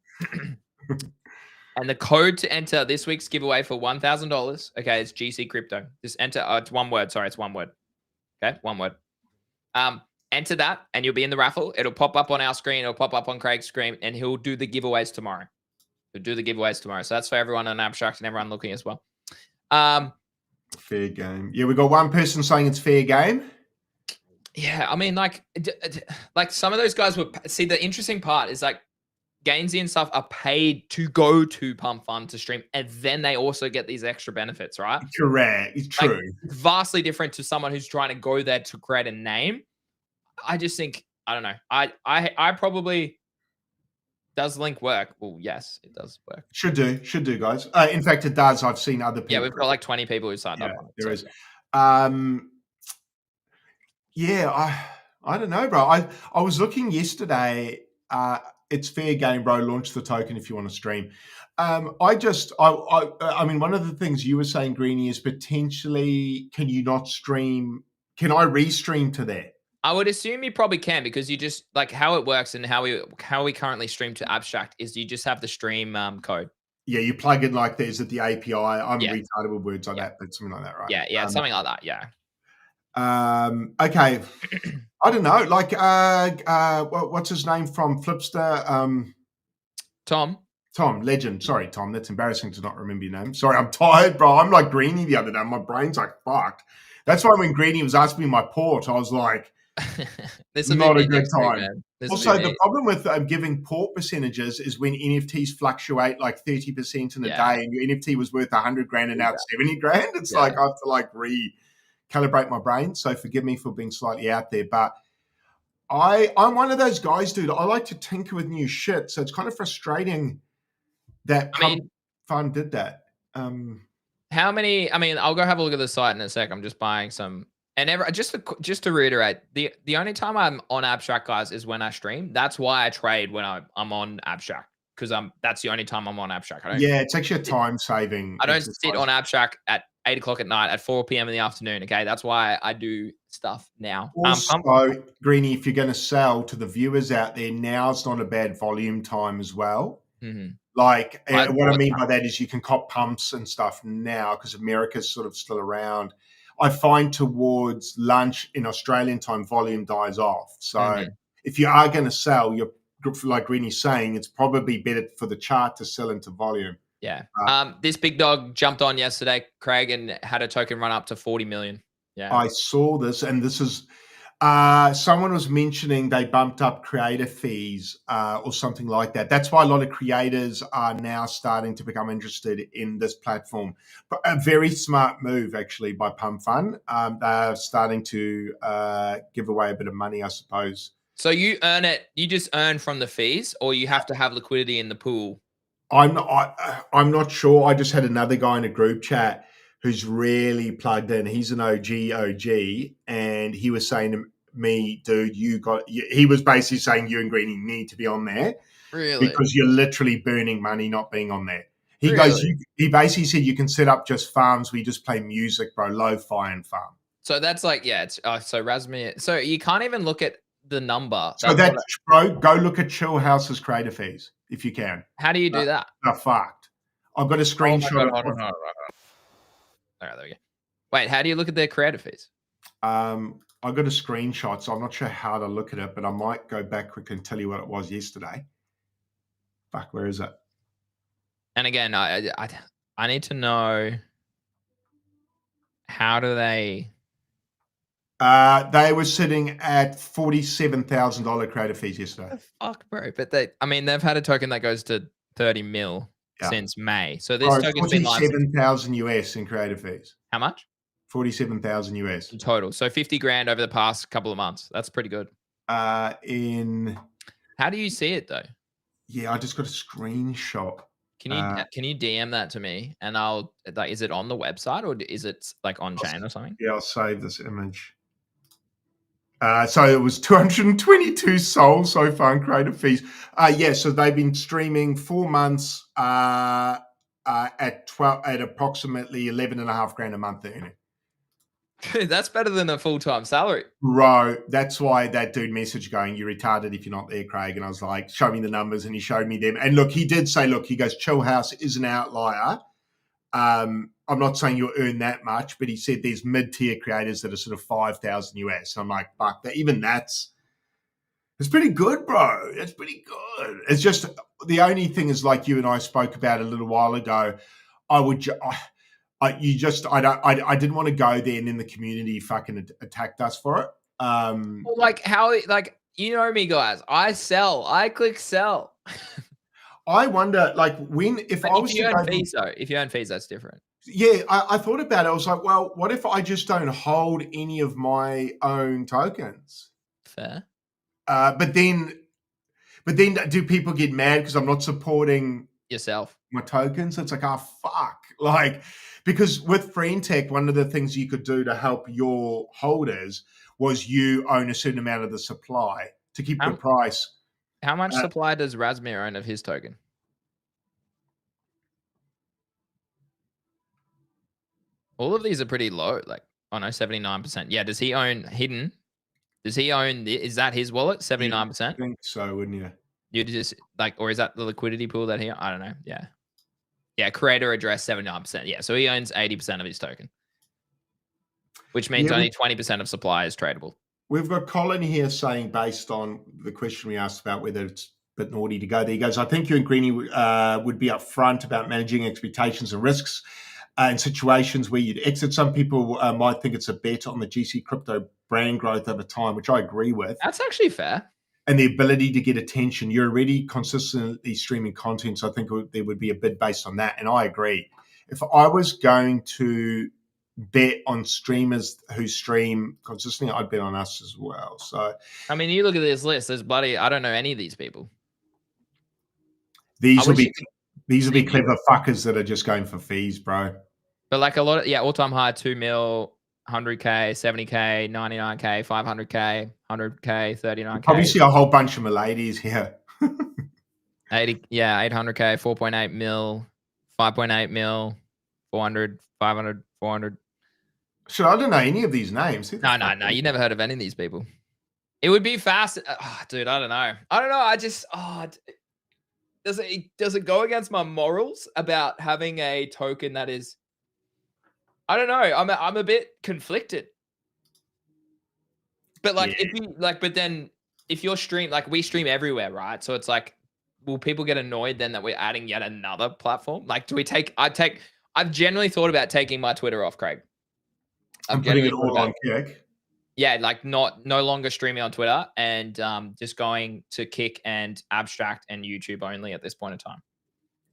And the code to enter this week's giveaway for $1,000. Okay, it's GC Crypto. Just enter. It's one word. Sorry, it's one word. Okay, one word. Enter that, and you'll be in the raffle. It'll pop up on our screen. It'll pop up on Craig's screen, and he'll do the giveaways tomorrow. So that's for everyone on Abstract and everyone looking as well. Fair game. Yeah, we got one person saying it's fair game. Yeah, I mean, like some of those guys were. See, the interesting part is like Gainsy and stuff are paid to go to Pump Fund to stream, and then they also get these extra benefits, right? Correct. It's Like, true. vastly different to someone who's trying to go there to create a name. I just think I don't know. I probably does Link work? Well, yes, it does work. Should do, guys. In fact, it does. I've seen other people. Yeah, we've got like 20 people who signed up Yeah, on it. there So, is. yeah. Yeah, I don't know, bro. I was looking yesterday. It's fair game, bro. Launch the token if you want to stream. I mean, one of the things you were saying, Greeny, is potentially can you not stream? Can I restream to there? I would assume you probably can because you just like how it works and how we currently stream to Abstract is you just have the stream code. Yeah, you plug in like there's at the API. I'm Yeah. retarded with words like that, but something like that, right? Yeah, something like that. Yeah. Okay. I don't know. Like, what's his name from Flipster? Tom, legend. Sorry, Tom. That's embarrassing to not remember your name. Sorry, I'm tired, bro. I'm like Greeny the other day. My brain's like fucked. That's why when Greeny was asking me my port, I was like, this not a good time. Week, also, the problem with giving port percentages is when NFTs fluctuate like 30% in a day, and your NFT was worth 100 grand and now it's 70 grand. It's like I have to like recalibrate my brain. So forgive me for being slightly out there, but I'm one of those guys, dude. I like to tinker with new shit, so it's kind of frustrating that Pump Fund did that. How many? I mean, I'll go have a look at the site in a sec. I'm just buying some. And just to reiterate, the only time I'm on Abstract, guys, is when I stream. That's why I trade when I'm on Abstract because that's the only time I'm on Abstract. It's actually a time saving. I don't sit on Abstract at 8 o'clock at night at 4 p.m. in the afternoon. Okay, that's why I do stuff now. Also, Greeny, if you're going to sell to the viewers out there, now's not a bad volume time as well. Mm-hmm. Like what I mean by that is you can cop pumps and stuff now because America's sort of still around. I find towards lunch in Australian time, volume dies off. So if you are going to sell, you're like Greeny's saying, it's probably better for the chart to sell into volume. Yeah. This big dog jumped on yesterday, Craig, and had a token run up to 40 million. Yeah. I saw this, and this is someone was mentioning they bumped up creator fees or something like that. That's why a lot of creators are now starting to become interested in this platform. But a very smart move, actually, by Pump Fund. They're starting to give away a bit of money, I suppose. So you earn it, you just earn from the fees, or you have to have liquidity in the pool? I'm not sure. I just had another guy in a group chat who's really plugged in. He's an OG, and he was saying to me, dude, he was basically saying you and Greeny need to be on there. Really? Because you're literally burning money not being on there. He goes, he basically said you can set up just farms where you just play music, bro, lo-fi and farm. So that's like, it's so Razmir. So you can't even look at the number. So bro, go look at Chill House's creator fees if you can. How do you do that? They're fucked. I've got a screenshot. All right, there we go. Wait, how do you look at their creator fees? I've got a screenshot, so I'm not sure how to look at it, but I might go back quickly and tell you what it was yesterday. Fuck, where is it? And again, I need to know, how do they? They were sitting at $47,000 creator fees yesterday. Fuck, bro. But they've had a token that goes to 30 mil since May. So this token's been live. $47,000 in creator fees. How much? $47,000 in total. So 50 grand over the past couple of months. That's pretty good. How do you see it though? Yeah, I just got a screenshot. Can you DM that to me? And I'll is it on the website or is it like on chain or something? Yeah, I'll save this image. So it was 222 souls so far in creator fees. So they've been streaming 4 months at approximately 11.5 grand a month they're earning. That's better than a full-time salary. Bro, that's why that dude messaged going, you're retarded if you're not there, Craig. And I was like, show me the numbers. And he showed me them. And look, he did say, he goes, Chill House is an outlier. I'm not saying you'll earn that much, but he said there's mid-tier creators that are sort of $5,000 US. I'm like, fuck, it's pretty good, bro. It's pretty good. It's just the only thing is, like you and I spoke about a little while ago, I didn't want to go there and then the community fucking attacked us for it. Well, like how, like, you know me, guys. I sell. I click sell. I wonder, like, if I was if you to earn go, fees, though, if you earn fees, that's different. yeah, I thought about it. I was like, well, what if I just don't hold any of my own tokens? Fair. But then do people get mad because I'm not supporting Yourself? My tokens? It's like, oh, fuck. Like, because with FriendTech, one of the things you could do to help your holders was you own a certain amount of the supply to keep the price. How much supply does Razmir own of his token? All of these are pretty low. Like, oh no, 79%. Yeah. Does he own Hidden? Does he own? Is that his wallet? 79%. I think so, wouldn't you? You just like, or is that the liquidity pool that he? I don't know. Yeah. Yeah. Creator address 79%. Yeah. So he owns 80% of his token, which means only 20% of supply is tradable. We've got Colin here saying, based on the question we asked about whether it's a bit naughty to go there, he goes, I think you and Greeny would be upfront about managing expectations and risks in situations where you'd exit. Some people might think it's a bet on the GC crypto brand growth over time, which I agree with. That's actually fair. And the ability to get attention. You're already consistently streaming content, so I think there would be a bid based on that. And I agree. If I was going to bet on streamers who stream consistently, I'd bet on us as well. So, I mean, you look at this list. There's bloody, I don't know any of these people. These will be clever fuckers that are just going for fees, bro. But like a lot of, all-time high, 2 mil, 100K, 70K, 99K, 500K, 100K, 39K. Probably see a whole bunch of Miladies here. 800K, 4.8 mil, 5.8 mil, 400, 500, 400. Sure, I don't know any of these names. No. You never heard of any of these people. It would be fast. Dude, I don't know. I just, does it go against my morals about having a token that is, I don't know. I'm a bit conflicted. But like, if you like, but then if you're like we stream everywhere, right? So it's like, will people get annoyed then that we're adding yet another platform? Like, do we I've generally thought about taking my Twitter off, Craig. I'm putting it all on Kick. Yeah, like no longer streaming on Twitter and just going to Kick and Abstract and YouTube only at this point in time.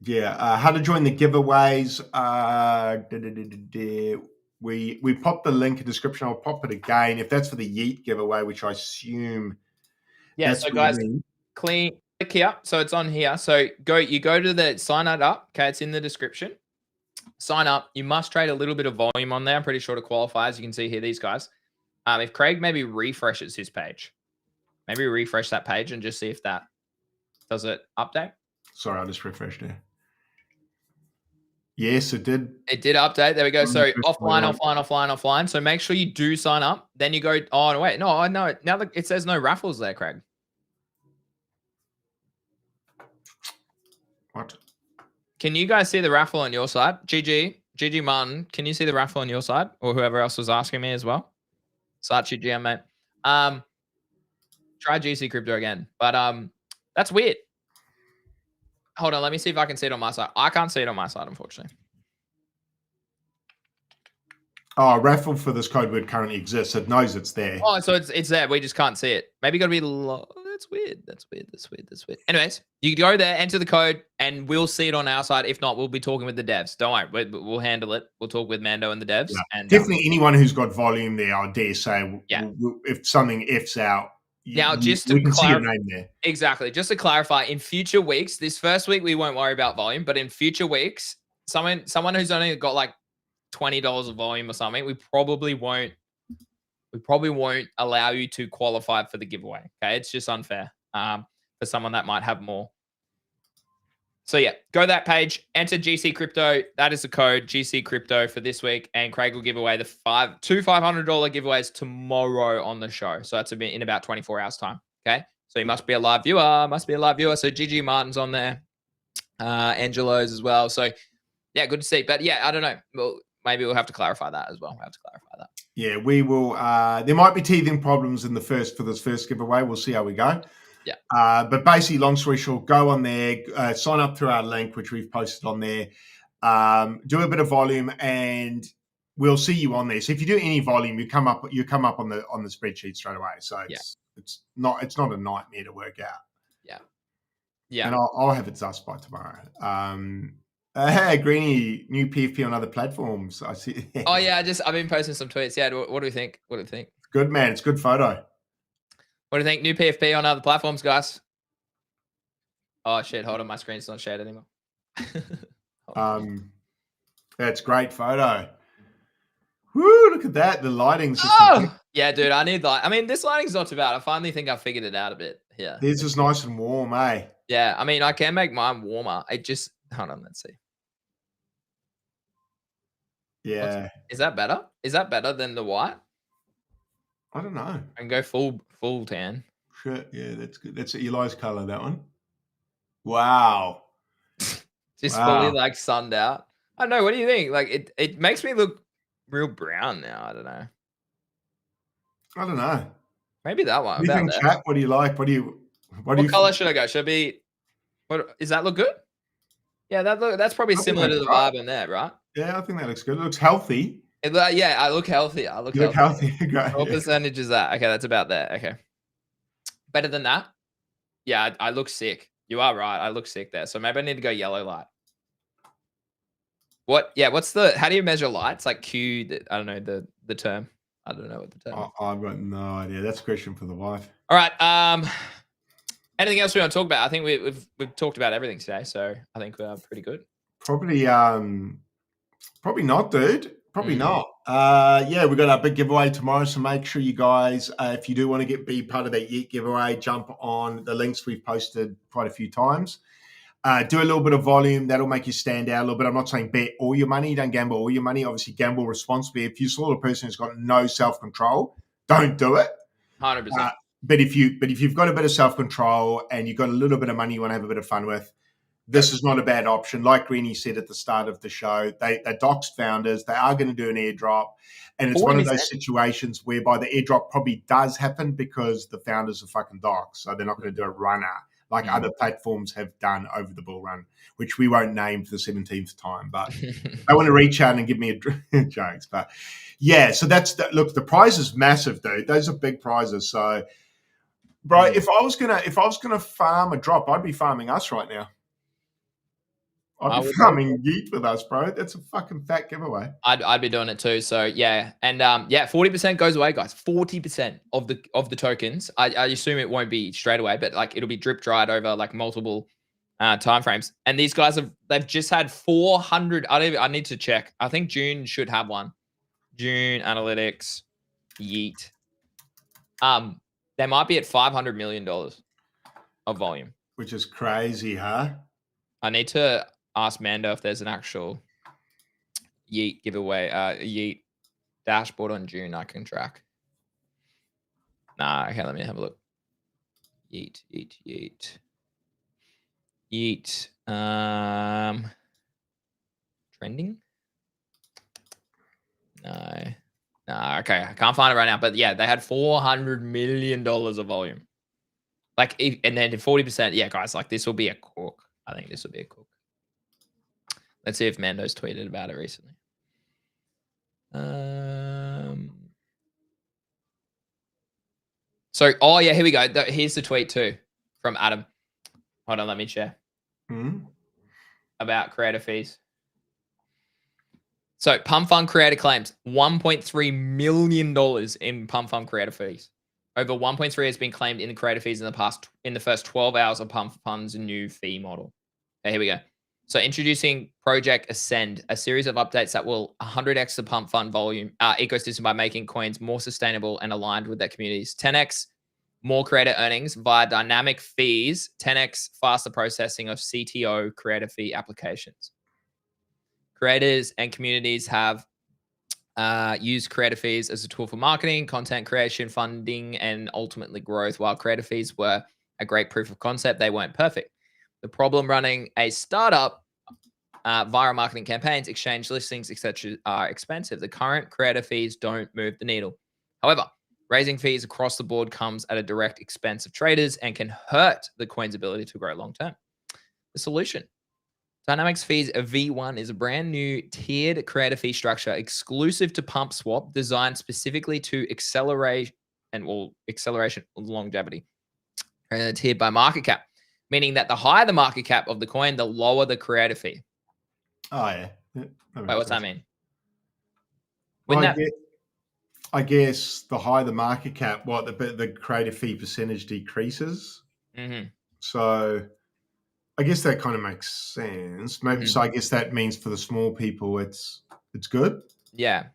Yeah, how to join the giveaways. We popped the link in the description. I'll pop it again. If that's for the Yeet giveaway, which I assume. Yeah, so guys, click here. So it's on here. So you go to the sign it up. Okay, it's in the description. Sign up. You must trade a little bit of volume on there. I'm pretty sure to qualify, as you can see here, these guys. If Craig maybe refreshes his page, maybe refresh that page and just see if that does it update. Sorry, I just refreshed it. Yes, it did. It did update. There we go. So offline. So make sure you do sign up. Then you go, oh, no, wait. No, I know. Now that it says no raffles there, Craig. What? Can you guys see the raffle on your side? GG Martin, can you see the raffle on your side? Or whoever else was asking me as well? Sachi GM, mate. Try GC Crypto again. But that's weird. Hold on, let me see if I can see it on my side. I can't see it on my side, unfortunately. Oh, raffle for this code word currently exists. It knows it's there. Oh, so it's there. We just can't see it. Maybe got to be that's weird. That's weird. Anyways, you go there, enter the code, and we'll see it on our side. If not, we'll be talking with the devs. Don't worry. We'll handle it. We'll talk with Mando and the devs. Yeah. And definitely anyone who's got volume there, I dare say, if something F's out, now, just we can see your name there. Exactly. Just to clarify, in future weeks, this first week, we won't worry about volume, but in future weeks, someone who's only got like $20 of volume or something, we probably won't allow you to qualify for the giveaway. Okay. It's just unfair for someone that might have more. So yeah, go to that page, enter GC Crypto. That is the code, GC Crypto, for this week. And Craig will give away the two $500 giveaways tomorrow on the show. So that's in about 24 hours time. Okay. So you must be a live viewer. So GG Martin's on there. Angelo's as well. So yeah, good to see. But yeah, I don't know. Well, maybe we'll have to clarify that as well. We'll have to clarify that. Yeah, we will. There might be teething problems for this first giveaway. We'll see how we go. Yeah. But basically, long story short, go on there, sign up through our link, which we've posted on there. Do a bit of volume, and we'll see you on there. So if you do any volume, you come up on the spreadsheet straight away. So it's not a nightmare to work out. Yeah. Yeah. And I'll have it dust by tomorrow. Hey, Greeny, new PFP on other platforms. I see. Oh yeah, I've been posting some tweets. Yeah, what do we think? What do you think? Good, man. It's a good photo. What do you think? New PFP on other platforms, guys? Oh shit! Hold on, my screen's not shared anymore. That's great photo. Woo! Look at that. The lighting's just yeah, dude. I need light. I mean, this lighting's not too bad. I finally think I figured it out a bit. Yeah. This is nice and warm, eh? Yeah. I mean, I can make mine warmer. It just hold on. Let's see. Yeah. Is that better? Is that better than the white? I don't know. I can go full tan. Sure. Yeah, that's good. That's Eli's color, that one. Wow. Just fully like sunned out. I don't know. What do you think? Like it makes me look real brown now. I don't know. Maybe that one. What do you think, chat? What do you like? What color should I go? Should I be does that look good? Yeah, that's probably similar to the vibe in there, right? Yeah, I think that looks good. It looks healthy. Yeah, I look healthy. You look healthy. What percentage is that? Okay, that's about there. Okay. Better than that? Yeah, I look sick. You are right. I look sick there. So maybe I need to go yellow light. How do you measure light? It's like Q, I don't know the term. I don't know what the term is. I've got no idea. That's a question for the wife. All right. Anything else we want to talk about? I think we've talked about everything today, so I think we're pretty good. Probably not, dude. Probably not. Yeah, we've got our big giveaway tomorrow, so make sure you guys, if you do want to be part of that Yeet giveaway, jump on the links we've posted quite a few times. Do a little bit of volume. That'll make you stand out a little bit. I'm not saying bet all your money. Don't gamble all your money. Obviously, gamble responsibly. If you saw a person who's got no self-control, don't do it. 100%. But if you've got a bit of self-control and you've got a little bit of money you want to have a bit of fun with, this is not a bad option. Like Greeny said at the start of the show, they doxed founders. They are going to do an airdrop. And it's 40%. One of those situations whereby the airdrop probably does happen because the founders are fucking doxed. So they're not going to do a runner like other platforms have done over the bull run, which we won't name for the 17th time. But I want to reach out and give me jokes. But yeah, so look, the prize is massive, dude. Those are big prizes. So, bro, if I was gonna farm a drop, I'd be farming us right now. I'd be farming Yeet with us, bro. That's a fucking fat giveaway. I'd be doing it too. So yeah, and 40% goes away, guys. 40% of the tokens. I assume it won't be straight away, but like it'll be drip dried over like multiple time frames. And these guys they've just had 400. I need to check. I think June should have one. June analytics, Yeet. They might be at $500 million of volume, which is crazy, huh? I need to ask Mando if there's an actual Yeet giveaway, Yeet dashboard on June I can track. Nah, okay, let me have a look. Yeet. Trending? No, okay, I can't find it right now. But yeah, they had $400 million of volume. And then 40%. Yeah, guys, like this will be a cook. I think this will be a cook. Let's see if Mando's tweeted about it recently. Yeah, here we go. Here's the tweet too from Adam. Hold on, let me share. About creator fees. So Pump Fund creator claims $1.3 million in Pump Fund creator fees. Over 1.3 has been claimed in the creator fees in the first 12 hours of Pump Fund's new fee model. Okay, here we go. So introducing Project Ascend, a series of updates that will 100x the Pump Fund volume ecosystem by making coins more sustainable and aligned with their communities. 10x more creator earnings via dynamic fees, 10x faster processing of CTO creator fee applications. Creators and communities have used creator fees as a tool for marketing, content creation, funding, and ultimately growth. While creator fees were a great proof of concept, they weren't perfect. The problem running a startup via marketing campaigns, exchange listings, etc. are expensive. The current creator fees don't move the needle. However, raising fees across the board comes at a direct expense of traders and can hurt the coin's ability to grow long term. The solution: Dynamics Fees V1 is a brand new tiered creator fee structure exclusive to PumpSwap, designed specifically to acceleration longevity. Tiered by market cap, meaning that the higher the market cap of the coin, the lower the creator fee. Oh yeah. Wait, what's that mean? Well, I guess the higher the market cap, the creator fee percentage decreases. So I guess that kind of makes sense. Maybe so. I guess that means for the small people, it's good. Yeah.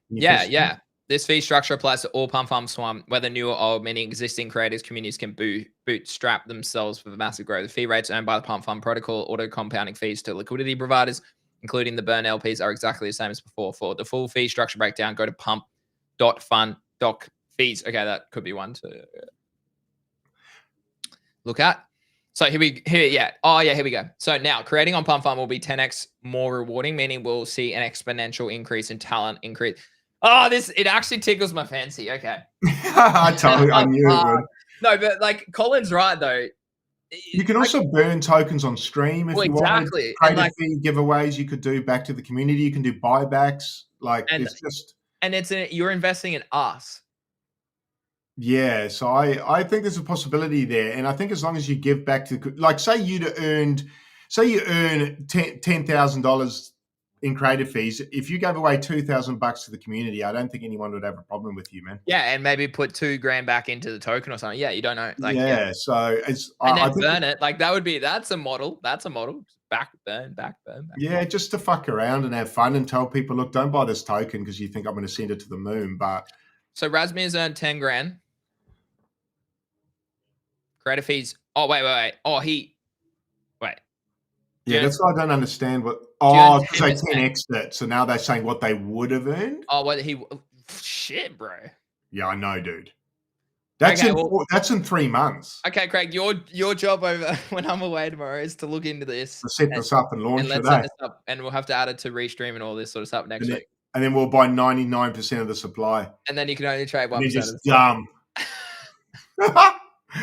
This fee structure applies to all PumpSwap, whether new or old, meaning existing creators communities can bootstrap themselves for the massive growth. The fee rates earned by the PumpFund protocol, auto compounding fees to liquidity providers, including the burn LPs, are exactly the same as before. For the full fee structure breakdown, go to pump.fund.fees. Okay, that could be one to look at. So here we go. So now creating on PumpFund will be 10x more rewarding, meaning we'll see an exponential increase in talent increase. Oh, it actually tickles my fancy. Okay. I knew it would. No, but like Colin's right though. You can also burn tokens on stream if you want. Creator fee giveaways you could do back to the community. You can do buybacks. You're investing in us. Yeah, so I think there's a possibility there, and I think as long as you give back to, like, say you earn $10,000 in creator fees, if you gave away $2,000 to the community, I don't think anyone would have a problem with you, man. Yeah, and maybe put $2,000 back into the token or something. Yeah, you don't know. So burn it. Like that's a model. That's a model. Back burn. Yeah, just to fuck around and have fun and tell people, look, don't buy this token because you think I'm going to send it to the moon, but. So Razmir's earned $10,000. Creator fees. Oh, wait. Yeah, that's why I don't understand what. Oh, because they 10x'd it. So now they're saying what they would have earned. Oh, shit, bro. Yeah, I know, dude. That's in 3 months. Okay, Craig, your job over when I'm away tomorrow is to look into this. To set this up and launch it. And we'll have to add it to Restream and all this sort of stuff next week. And then we'll buy 99% of the supply. And then you can only trade 1%. You're just dumb.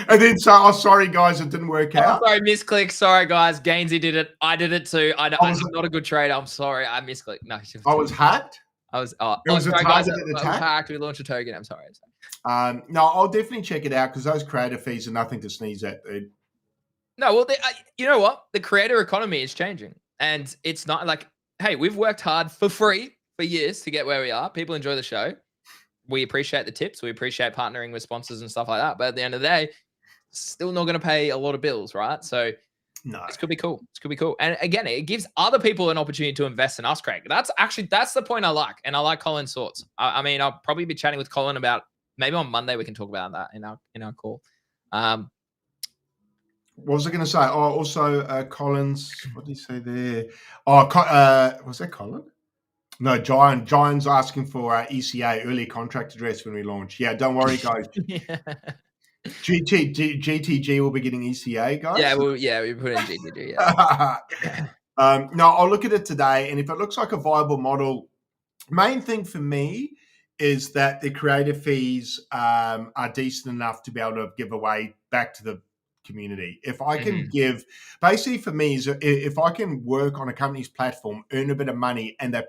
And then sorry guys, it didn't work out. Sorry, misclick. Sorry guys, Gainsey did it. I did it too. I'm not a good trader. I'm sorry, I misclicked. No, I was hacked. It was sorry guys. I was hacked. We launched a token. I'm sorry. No, I'll definitely check it out because those creator fees are nothing to sneeze at, dude. No, well, you know what? The creator economy is changing, and it's not like, hey, we've worked hard for free for years to get where we are. People enjoy the show. We appreciate the tips. We appreciate partnering with sponsors and stuff like that. But at the end of the day, still not going to pay a lot of bills, right? So no, this could be cool. And again, it gives other people an opportunity to invest in us, Craig. That's the point I like. And I like Colin's thoughts. I mean, I'll probably be chatting with Colin about, maybe on Monday we can talk about that in our call. What was I going to say? Oh, also Colin's, what did he say there? Oh, was that Colin? No, Giant's asking for ECA, early contract address, when we launch. Yeah, don't worry, guys. GTG will be getting ECA, guys. Yeah, we put in GTG. Yeah. No, I'll look at it today, and if it looks like a viable model, main thing for me is that the creator fees are decent enough to be able to give away back to the community. If I can give, basically for me, is if I can work on a company's platform, earn a bit of money, and they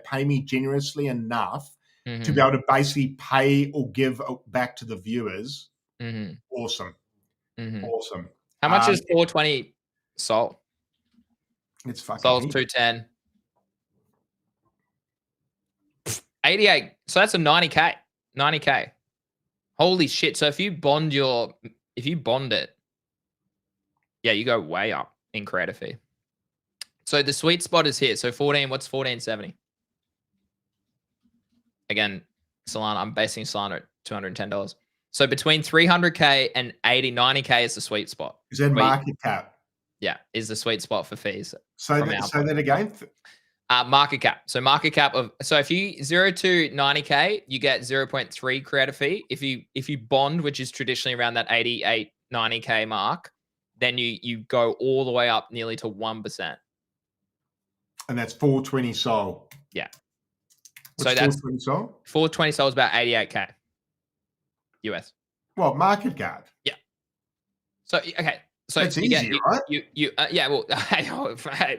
pay me generously enough to be able to basically pay or give back to the viewers. Awesome. Awesome. How much is 420 Sol? It's fucking Sol's 210. 88. So that's a 90K. 90K. Holy shit. So if you bond it, yeah, you go way up in creator fee. So the sweet spot is here. So 14, what's 1470? Again, Solana, I'm basing Solana at $210. So between 300K and 90K is the sweet spot. Is that market cap? Yeah, is the sweet spot for fees. So that again? Market cap. So market cap so if you 0 to 90K, you get 0.3 creator fee. If you bond, which is traditionally around that 88, 90K mark, then you go all the way up nearly to 1%. And that's 420 Sol. Yeah. What's so that's 420 Sol? 420 Sol is about 88K US. Well, market cap. Yeah. So okay, So it's easy, right? Yeah. Well,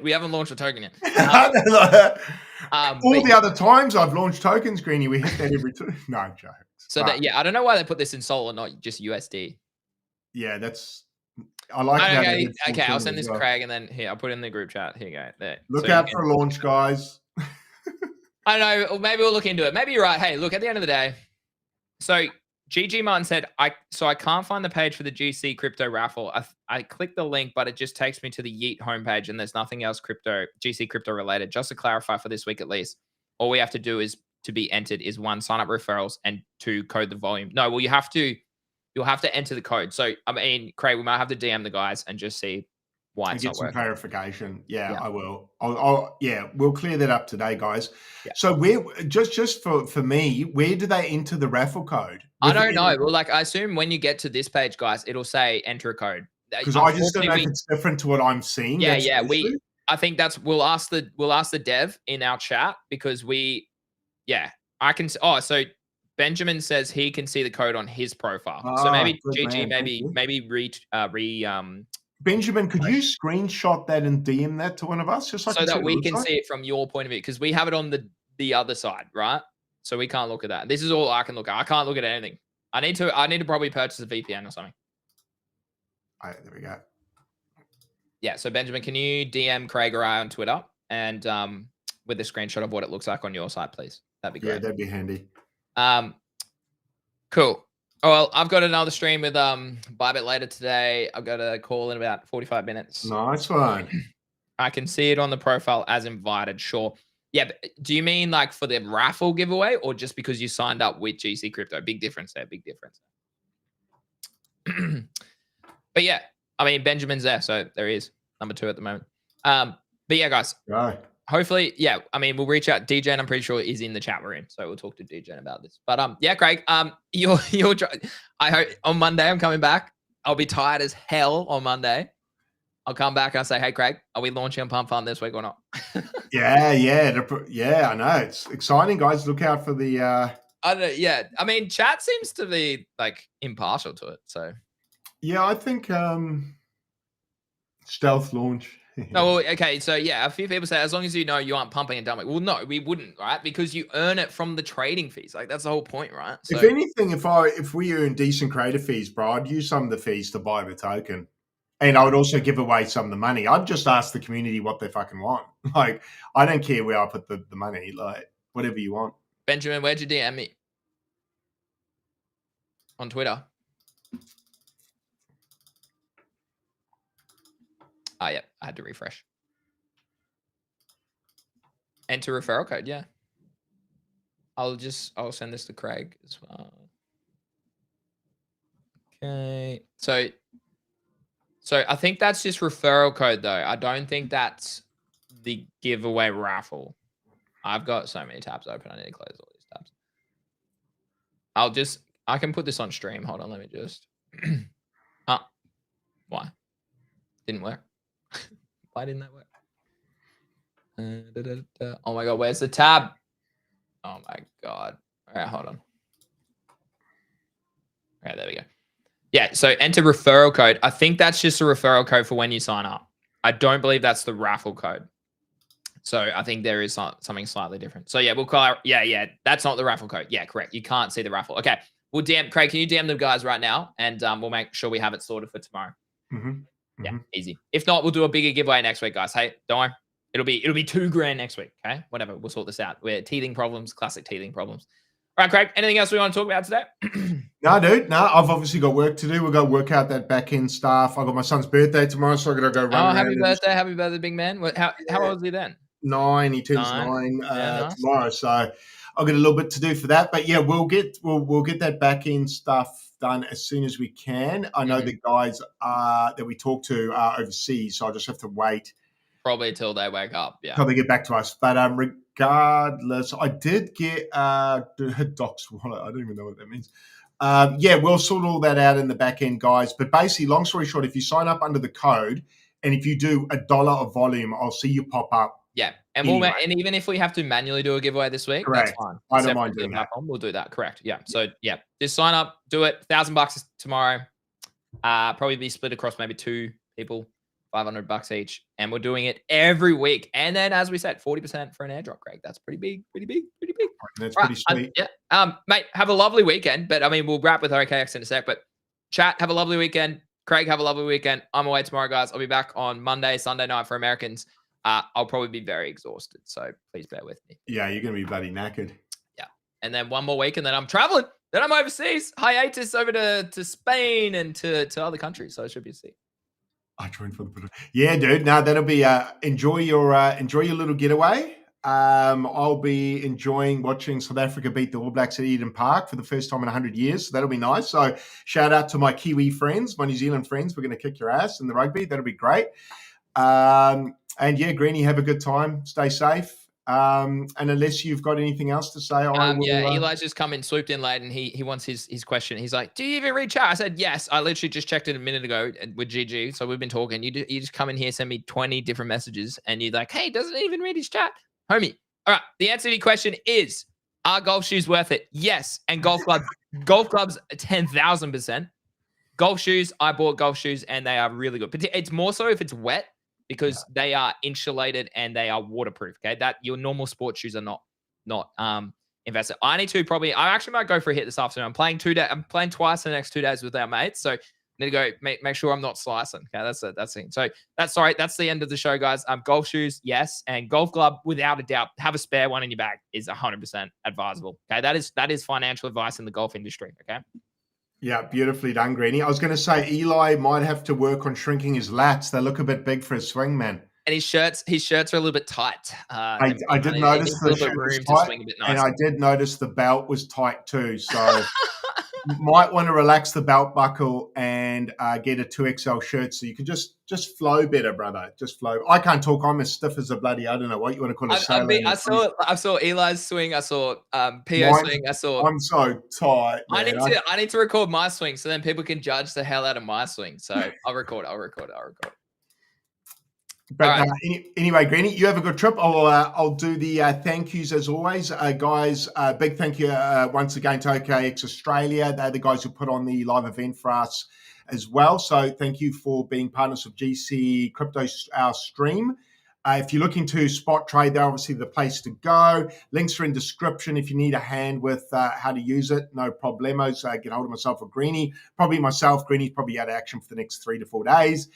we haven't launched a token yet. All the other times I've launched tokens, Greeny, we hit that every two. No jokes. So I don't know why they put this in Sol and not just USD. Yeah, I like that. Okay, I'll send this to Craig, and then here I'll put it in the group chat. Here you go. There. Look out for a launch, guys. I don't know. Maybe we'll look into it. Maybe you're right. Hey, look, at the end of the day, so GG Martin said, I can't find the page for the GC crypto raffle. I clicked the link, but it just takes me to the Yeet homepage, and there's nothing else GC crypto related. Just to clarify for this week at least, all we have to do is to be entered is 1, sign up referrals, and 2, code the volume. No, well, you'll have to enter the code. So I mean, Craig, we might have to DM the guys and just see why it's not working. Get some clarification. Yeah, I will. We'll clear that up today, guys. Yeah. So where just for me, where do they enter the raffle code? I don't know. Well, like I assume when you get to this page, guys, it'll say enter a code. Because I just don't know if it's different to what I'm seeing. Yeah. I think we'll ask the dev in our chat because I can. Oh, so Benjamin says he can see the code on his profile. So maybe GG, maybe Benjamin, could you screenshot that and DM that to one of us, just so that we can see it from your point of view? Because we have it on the other side, right? So we can't look at that. This is all I can look at. I can't look at anything. I need to probably purchase a VPN or something. All right, there we go. Yeah. So Benjamin, can you DM Craig or I on Twitter and with a screenshot of what it looks like on your site, please? That'd be great. Yeah, that'd be handy. Cool. Oh, well, I've got another stream with Bybit later today. I've got a call in about 45 minutes. Nice one. I can see it on the profile as invited. Sure. Yeah. But do you mean like for the raffle giveaway or just because you signed up with GC Crypto? Big difference there. Big difference. But yeah, I mean, Benjamin's there. So there he is. Number 2 at the moment. But yeah, guys. Right. Hopefully, yeah. I mean, we'll reach out. DJ, I'm pretty sure is in the chat room, so we'll talk to DJ about this. But yeah, Craig. I hope on Monday I'm coming back. I'll be tired as hell on Monday. I'll come back and I'll say, hey, Craig, are we launching a Pump Fund this week or not? Yeah. I know it's exciting, guys. Look out for the. I mean, chat seems to be like impartial to it. So. Yeah, I think stealth launch. No, well, okay, so yeah, a few people say as long as you know you aren't pumping and dumping. Well, no, we wouldn't, right? Because you earn it from the trading fees. Like that's the whole point, right? So, if anything, if we earn decent creator fees, bro, I'd use some of the fees to buy the token, and I would also give away some of the money. I'd just ask the community what they fucking want. Like I don't care where I put the money. Like whatever you want. Benjamin, where'd you DM me? On Twitter. Oh, yeah, I had to refresh. Enter referral code, yeah. I'll send this to Craig as well. Okay. So I think that's just referral code though. I don't think that's the giveaway raffle. I've got so many tabs open. I need to close all these tabs. I can put this on stream. Hold on, let me just. Why? Didn't work. Why didn't that work? Oh my God, where's the tab? Oh my God. All right, hold on. All right, there we go. Yeah, so enter referral code. I think that's just a referral code for when you sign up. I don't believe that's the raffle code. So I think there is something slightly different. So yeah, we'll call out. Yeah, that's not the raffle code. Yeah, correct. You can't see the raffle. Okay, we'll DM Craig. Can you DM the guys right now, and we'll make sure we have it sorted for tomorrow. Yeah, easy. If not, we'll do a bigger giveaway next week, guys. Hey, don't worry. It'll be $2,000 next week. Okay, whatever. We'll sort this out. We're teething problems, classic teething problems. All right, Craig. Anything else we want to talk about today? No, dude. No, I've obviously got work to do. We've got to work out that back end stuff. I got my son's birthday tomorrow, so I got to go run. Oh, happy birthday, big man. How old is he then? 9. He turns 9 tomorrow, so I've got a little bit to do for that. But yeah, we'll get that back end stuff done as soon as we can. I know the guys that we talk to are overseas, so I just have to wait. Probably till they wake up, yeah. Till they get back to us. But regardless, I did get Doc's wallet. I don't even know what that means. Yeah, we'll sort all that out in the back end, guys. But basically, long story short, if you sign up under the code and if you do $1 of volume, I'll see you pop up. Yeah, and anyway. And even if we have to manually do a giveaway this week, correct. That's fine. I don't mind doing that. We'll do that. Correct. Yeah. So yeah, just sign up, do it. $1,000 tomorrow. Probably be split across maybe 2 people, $500 each. And we're doing it every week. And then, as we said, 40% for an airdrop, Greg. That's pretty big, pretty big, pretty big. That's pretty sweet. Yeah. Mate, have a lovely weekend. But I mean, we'll wrap with OKX in a sec. But chat, have a lovely weekend. Craig, have a lovely weekend. I'm away tomorrow, guys. I'll be back on Monday, Sunday night for Americans. I'll probably be very exhausted. So please bear with me. Yeah, you're going to be bloody knackered. Yeah. And then one more week and then I'm traveling. Then I'm overseas, hiatus over to Spain and to other countries. So it should be a see. I joined for the yeah, dude. No, that'll be enjoy your little getaway. I'll be enjoying watching South Africa beat the All Blacks at Eden Park for the first time in 100 years. So that'll be nice. So shout out to my Kiwi friends, my New Zealand friends. We're going to kick your ass in the rugby. That'll be great. And yeah, Greenie, have a good time. Stay safe. And unless you've got anything else to say, Eli's just come in, swooped in late, and he wants his question. He's like, "Do you even read chat?" I said, "Yes." I literally just checked it a minute ago with GG. So we've been talking. You just come in here, send me 20 different messages, and you're like, "Hey, doesn't even read his chat, homie." All right. The answer to your question is: are golf shoes worth it? Yes. And golf clubs, 10,000%. Golf shoes. I bought golf shoes, and they are really good. But it's more so if it's wet, because they are insulated and they are waterproof. Okay, that your normal sports shoes are not invested. I need to I actually might go for a hit this afternoon. I'm playing twice in the next 2 days with our mates, so I need to go make sure I'm not slicing. Okay, that's the thing. So that's the end of the show, guys. Golf shoes, yes, and golf club, without a doubt, have a spare one in your bag is 100% advisable. Okay, that is financial advice in the golf industry. Okay. Yeah, beautifully done, Greenie. I was going to say Eli might have to work on shrinking his lats. They look a bit big for his swing, man. And his shirts are a little bit tight. I did notice the shirt was tight, and I did notice the belt was tight too. So you might want to relax the belt buckle and get a 2XL shirt so you can just flow better, brother. Just flow. I can't talk. I'm as stiff as a bloody, I don't know what you want to call it. I saw Eli's swing. I saw PO swing. I'm so tight, man. I need to record my swing so then people can judge the hell out of my swing. So I'll record. But anyway, Greenie, you have a good trip. I'll do the thank yous as always. Guys, big thank you once again to OKX Australia. They're the guys who put on the live event for us as well. So thank you for being partners of GC Crypto, our stream. If you're looking to spot trade, they're obviously the place to go. Links are in description if you need a hand with how to use it. No problemos. Get hold of myself or Greenie. Probably myself. Greenie's probably out of action for the next 3 to 4 days.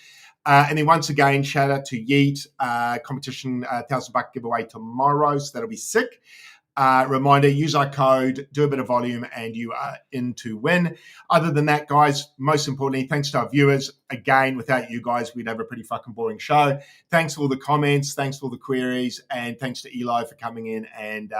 And then once again, shout out to Yeet, competition $1,000 giveaway tomorrow. So that'll be sick. Reminder, use our code, do a bit of volume, and you are in to win. Other than that, guys, most importantly, thanks to our viewers. Again, without you guys, we'd have a pretty fucking boring show. Thanks for all the comments. Thanks for all the queries. And thanks to Eli for coming in and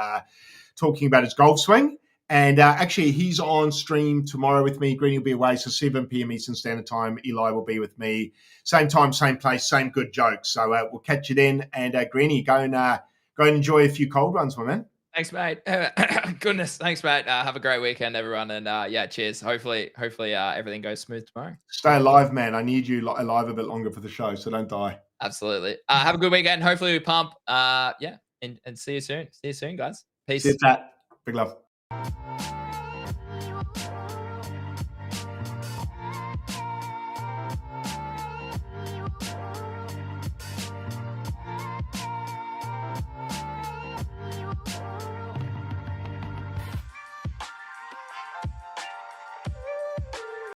talking about his golf swing. And actually, he's on stream tomorrow with me. Greenie will be away, so 7 p.m. Eastern Standard Time. Eli will be with me. Same time, same place, same good jokes. So we'll catch you then. And Greenie, go and enjoy a few cold runs, my man. Thanks, mate. Goodness, thanks, mate. Have a great weekend, everyone. And yeah, cheers. Hopefully, everything goes smooth tomorrow. Stay alive, man. I need you alive a bit longer for the show, so don't die. Absolutely. Have a good weekend. Hopefully, we pump. Yeah, and see you soon. See you soon, guys. Peace. See you, chat. Big love.